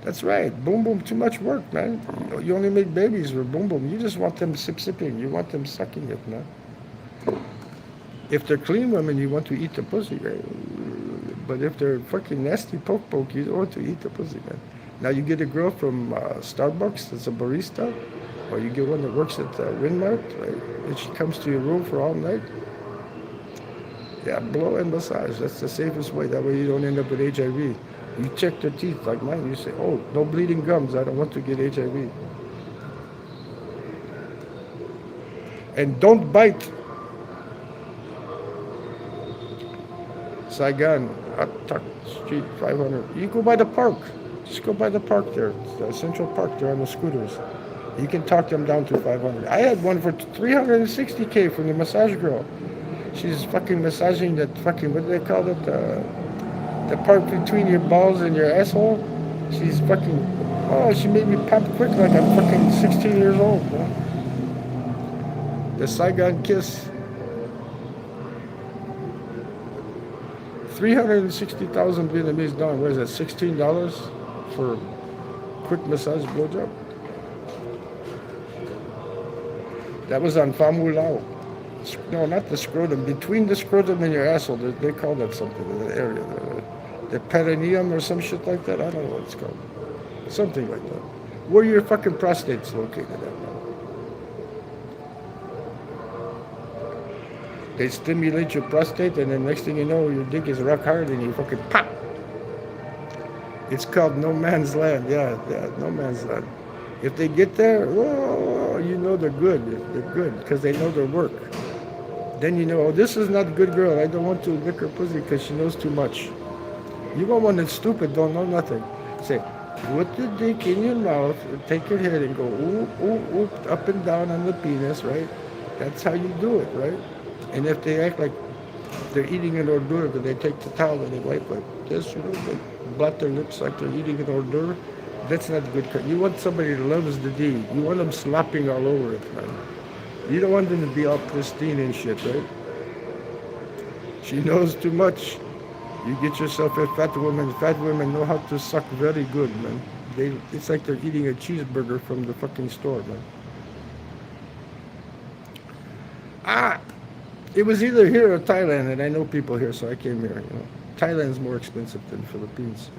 That's right. Boom boom, too much work, man. You only make babies with boom boom. You just want them sipping. You want them sucking it, man. If they're clean women, you want to eat the pussy, right? But if they're fucking nasty poke, you don't want to eat the pussy, man. Now you get a girl from Starbucks that's a barista, or you get one that works at Windmart, right? And she comes to your room for all night. Yeah, blow and massage. That's the safest way. That way you don't end up with HIV. You check their teeth like mine. You say, oh, no bleeding gums. I don't want to get HIV. And don't bite. Saigon, Tuck Street 500. You go by the park. Just go by the park there. The Central Park there on the scooters. You can talk them down to 500. I had one for 360K from the massage girl. She's fucking massaging that fucking, what do they call it? The part between your balls and your asshole. She's fucking, oh, she made me pop quick like I'm fucking 16 years old, man. The Saigon Kiss. 360,000 Vietnamese dong. What is that, $16 for quick massage blowjob? That was on Pham Lao. No, not the scrotum. Between the scrotum and your asshole, they call that something in that area. The perineum or some shit like that. I don't know what it's called. Something like that. Where your fucking prostate's located at, man. They stimulate your prostate, and then next thing you know, your dick is rock hard, and you fucking pop. It's called no man's land. Yeah, no man's land. If they get there, whoa, you know they're good. They're good because they know their work. Then you know, oh, this is not a good girl. I don't want to lick her pussy because she knows too much. You want one that's stupid, don't know nothing. Say, put the dick in your mouth, take your head and go oop, oop, oop, up and down on the penis, right? That's how you do it, right? And if they act like they're eating an hors d'oeuvre, they take the towel and they wipe like this, you know, they blot their lips like they're eating an hors d'oeuvre. That's not good. You want somebody that loves the deed. You want them slopping all over it, man. You don't want them to be all pristine and shit, right? She knows too much. You get yourself a fat woman. Fat women know how to suck very good, man. It's like they're eating a cheeseburger from the fucking store, man. Ah, it was either here or Thailand, and I know people here, so I came here. Thailand's more expensive than Philippines.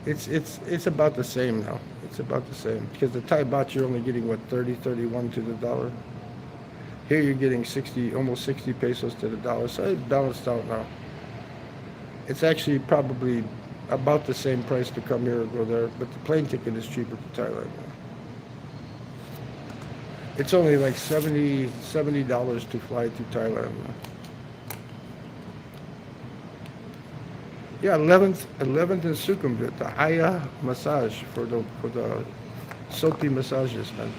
It's about the same now. It's about the same because the Thai baht you're only getting what 30, 31 to the dollar. Here you're getting 60, almost 60 pesos to the dollar. So it's balanced out now. It's actually probably about the same price to come here or go there, but the plane ticket is cheaper to Thailand now. It's only like $70 to fly to Thailand now. Yeah, 11th and Sukhumvit, the Aya massage for the soapy massages, man.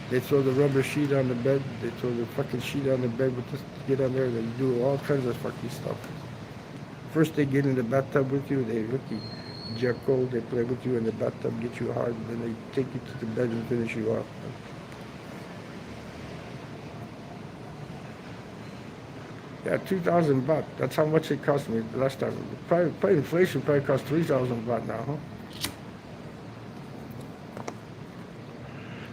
They throw the rubber sheet on the bed. They throw the fucking sheet on the bed with this, get on there. They do all kinds of fucking stuff. First they get in the bathtub with you. They look you cold. They play with you in the bathtub, get you hard, and then they take you to the bed and finish you off. Yeah, 2,000 baht. That's how much it cost me the last time. Probably inflation probably cost 3,000 baht now, huh?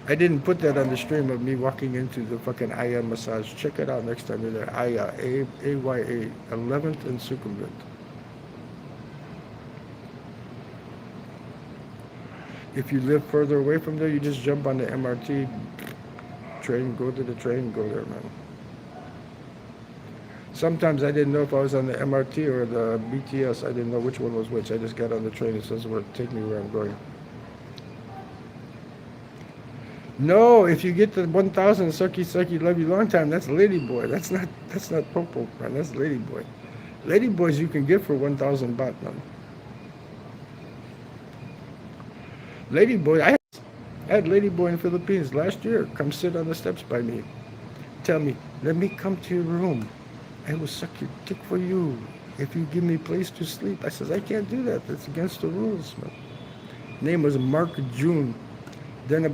I didn't put that on the stream of me walking into the fucking Aya massage. Check it out next time you're there. Aya, A-Y-A, 11th and Sukhumvit. If you live further away from there, you just jump on the MRT train, go to the train, go there, man. Sometimes I didn't know if I was on the MRT or the BTS. I didn't know which one was which. I just got on the train. It says, take me where I'm going. No, if you get the 1,000 sucky love you long time, that's ladyboy. That's not popo, man. That's ladyboy. Ladyboys you can get for 1,000 baht, man. Ladyboy, I had ladyboy in the Philippines last year. Come sit on the steps by me. Tell me, let me come to your room. I will suck your dick for you if you give me a place to sleep. I says, I can't do that. That's against the rules, man. Name was Mark June. Then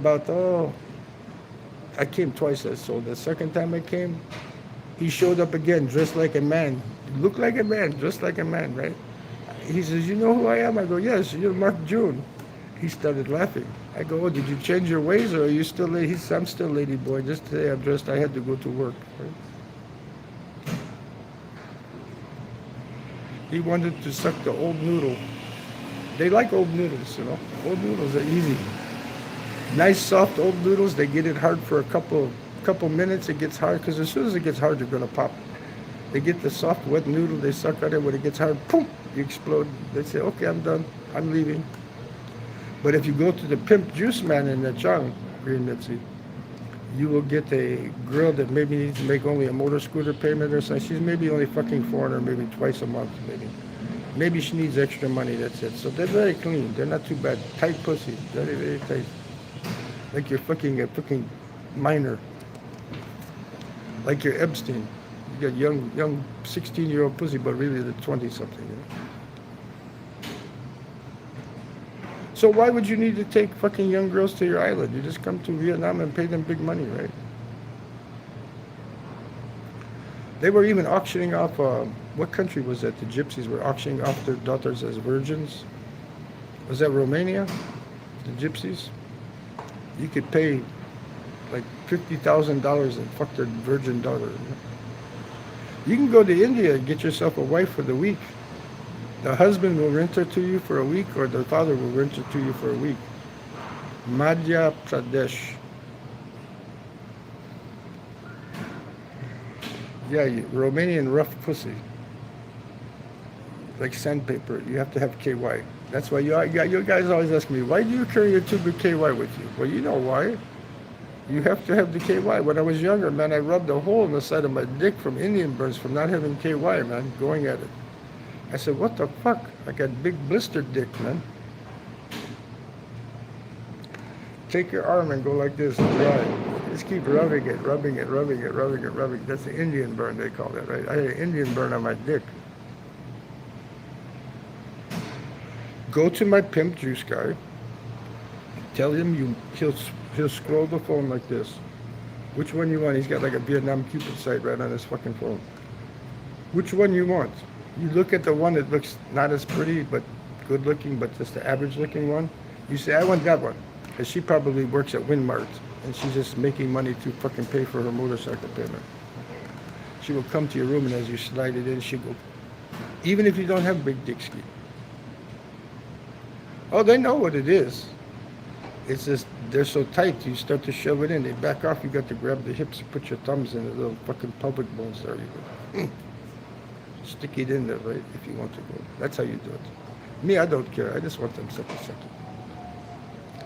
I came twice, so the second time I came, he showed up again, dressed like a man. Looked like a man, dressed like a man, right? He says, you know who I am? I go, yes, you're Mark June. He started laughing. I go, oh, did you change your ways or are you still lady? He says, I'm still lady boy. Just today I'm dressed, I had to go to work, right? He wanted to suck the old noodle. They like old noodles, Old noodles are easy. Nice soft old noodles, they get it hard for a couple minutes. It gets hard because as soon as it gets hard, you're gonna pop. They get the soft wet noodle, they suck on it. When it gets hard, boom, you explode. They say, okay, I'm done, I'm leaving. But if you go to the pimp juice man in the Chang, Green Mitzi, you will get a girl that maybe needs to make only a motor scooter payment or something. She's maybe only fucking foreigner, maybe twice a month, maybe. Maybe she needs extra money, that's it. So they're very clean, they're not too bad. Tight pussy, very, very tight. Like you're fucking a fucking minor. Like you're Epstein. You got young 16-year-old pussy, but really they're 20-something, So why would you need to take fucking young girls to your island? You just come to Vietnam and pay them big money, right? They were even auctioning off, what country was that? The gypsies were auctioning off their daughters as virgins. Was that Romania? The gypsies? You could pay like $50,000 and fuck their virgin daughter. You can go to India and get yourself a wife for the week. The husband will rent her to you for a week, or the father will rent her to you for a week. Madhya Pradesh. Yeah, Romanian rough pussy. Like sandpaper. You have to have KY. That's why you guys always ask me, why do you carry a tube of KY with you? Well, you know why. You have to have the KY. When I was younger, man, I rubbed a hole in the side of my dick from Indian burns from not having KY, man, going at it. I said, what the fuck? I got big blistered dick, man. Take your arm and go like this and dry. Just keep rubbing it. That's the Indian burn, they call it, right? I had an Indian burn on my dick. Go to my pimp juice guy. Tell him he'll scroll the phone like this. Which one you want? He's got like a Vietnam Cupid site right on his fucking phone. Which one you want? You look at the one that looks not as pretty, but good looking, but just the average looking one. You say, I want that one. Because she probably works at Winmart, and she's just making money to fucking pay for her motorcycle payment. She will come to your room, and as you slide it in, she'll go, even if you don't have big dick ski. Oh, they know what it is. It's just, they're so tight, you start to shove it in. They back off, you got to grab the hips, put your thumbs in the little fucking pelvic bones there. You go, stick it in there, right, if you want to go. That's how you do it. Me, I don't care. I just want them sucky.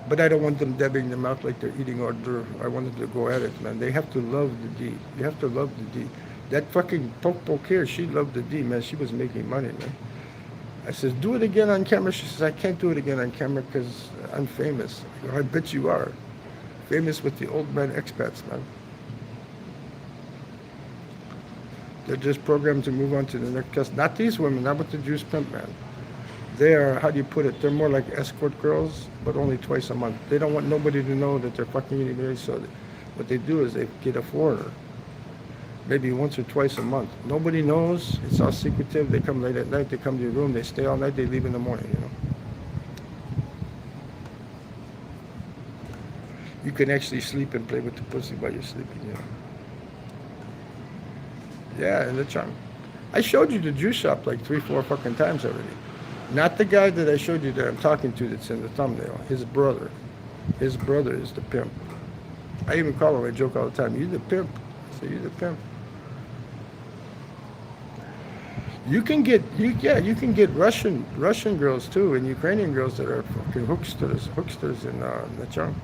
But I don't want them dabbing them out like they're eating hors d'oeuvre. I want them to go at it, man. They have to love the D. You have to love the D. That fucking poke here, she loved the D, man. She was making money, man. I says, do it again on camera. She says, I can't do it again on camera because I'm famous. I go, I bet you are. Famous with the old man expats, man. They're just programmed to move on to the next class. Not these women, not with the juice pimp, man. They are, how do you put it? They're more like escort girls, but only twice a month. They don't want nobody to know that they're fucking anybody, so what they do is they get a foreigner. Maybe once or twice a month. Nobody knows. It's all secretive. They come late at night. They come to your room. They stay all night. They leave in the morning, you know. You can actually sleep and play with the pussy while you're sleeping, you know. Yeah, in the trunk. I showed you the juice shop like 3-4 fucking times already. Not the guy that I showed you that I'm talking to that's in the thumbnail. His brother. His brother is the pimp. I even call him, I joke all the time, you the pimp. I say, you the pimp. You can get Russian girls too, and Ukrainian girls that are fucking hooksters in the trunk.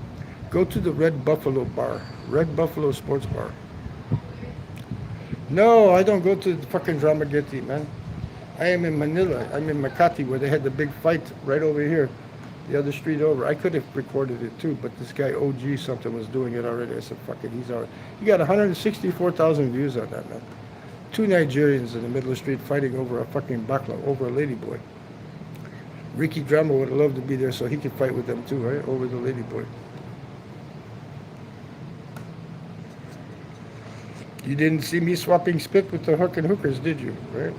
Go to the Red Buffalo bar, Red Buffalo Sports Bar. No, I don't go to the fucking Dramagetti, man. I am in Manila. I'm in Makati where they had the big fight right over here, the other street over. I could have recorded it too, but this guy OG something was doing it already. I said, fuck it, he's alright. He got 164,000 views on that, man. 2 Nigerians in the middle of the street fighting over a fucking bakla, over a ladyboy. Ricky Drama would have loved to be there so he could fight with them too, right? Over the ladyboy. You didn't see me swapping spit with the hookers, did you? Right?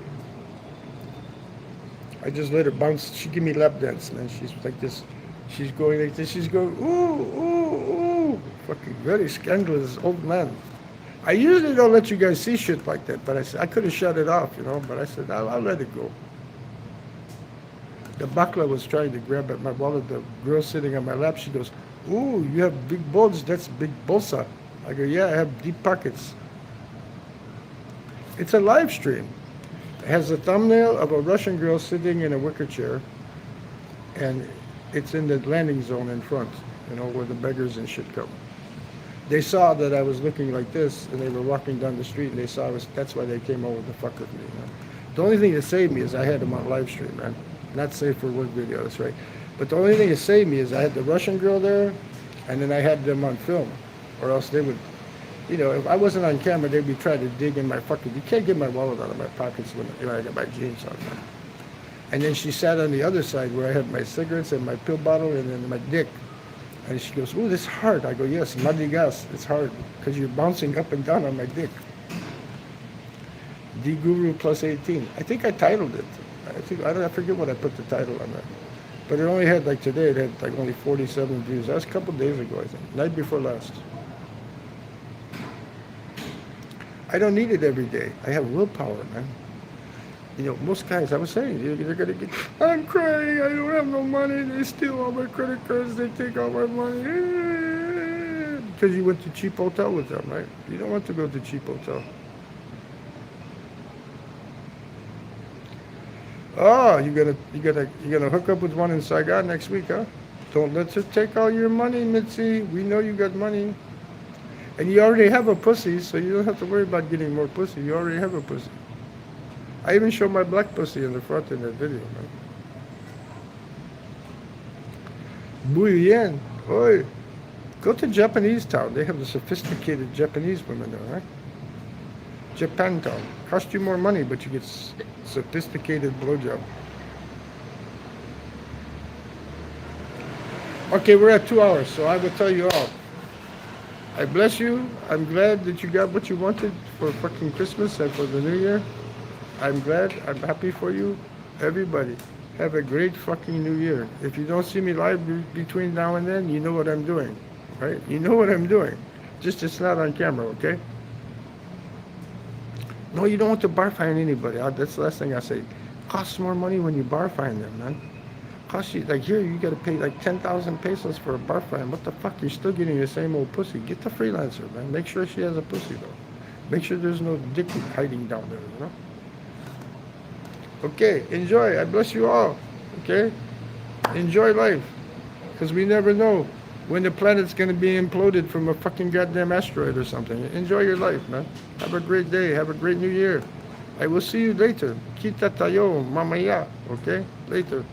I just let her bounce. She give me lap dance, man. She's like this. She's going like this. She's going, ooh, ooh, ooh. Fucking very scandalous old man. I usually don't let you guys see shit like that, but I said, I could have shut it off, you know, but I said, I'll let it go. The bakla was trying to grab at my wallet. The girl sitting on my lap, she goes, ooh, you have big bulge. That's big bolsa. I go, yeah, I have deep pockets. It's a live stream. It has a thumbnail of a Russian girl sitting in a wicker chair, and it's in the landing zone in front, you know, where the beggars and shit come. They saw that I was looking like this, and they were walking down the street, and they saw that's why they came over to fuck with me. You know? The only thing that saved me is I had them on live stream, man. Not safe for work video, that's right. But the only thing that saved me is I had the Russian girl there, and then I had them on film, or else they would, you know, if I wasn't on camera, they'd be trying to dig in my fucking, you can't get my wallet out of my pockets when you know, I got my jeans on. Man. And then she sat on the other side where I had my cigarettes and my pill bottle and then my dick. And she goes, ooh, this is hard. I go, yes, madrigas, it's hard because you're bouncing up and down on my dick. D-Guru plus 18. I think I titled it. I forget what I put the title on that. But it only had, like today, it had like only 47 views. That was a couple days ago, I think. Night before last. I don't need it every day. I have willpower, man. You know, most guys, I was saying, they're going to get, I'm crying, I don't have no money, they steal all my credit cards, they take all my money. Because you went to cheap hotel with them, right? You don't want to go to cheap hotel. Oh, you're gonna hook up with one in Saigon next week, huh? Don't let her take all your money, Mitzi. We know you got money. And you already have a pussy, so you don't have to worry about getting more pussy. You already have a pussy. I even show my black pussy in the front in that video, man. Muy bien. Oi. Go to Japanese town. They have the sophisticated Japanese women there, right? Japan town. Cost you more money, but you get sophisticated blowjob. Okay, we're at 2 hours, so I will tell you all. I bless you. I'm glad that you got what you wanted for fucking Christmas and for the New Year. I'm glad. I'm happy for you. Everybody, have a great fucking new year. If you don't see me live between now and then, you know what I'm doing, right? You know what I'm doing. Just it's not on camera, okay? No, you don't want to bar fine anybody. That's the last thing I say. Costs more money when you bar fine them, man. Costs you, like here, you got to pay like 10,000 pesos for a bar fine. What the fuck? You're still getting the same old pussy. Get the freelancer, man. Make sure she has a pussy, though. Make sure there's no dick hiding down there, you know? Okay, enjoy. I bless you all. Okay? Enjoy life. Because we never know when the planet's going to be imploded from a fucking goddamn asteroid or something. Enjoy your life, man. Have a great day. Have a great new year. I will see you later. Kita tayo, mamaya. Okay? Later.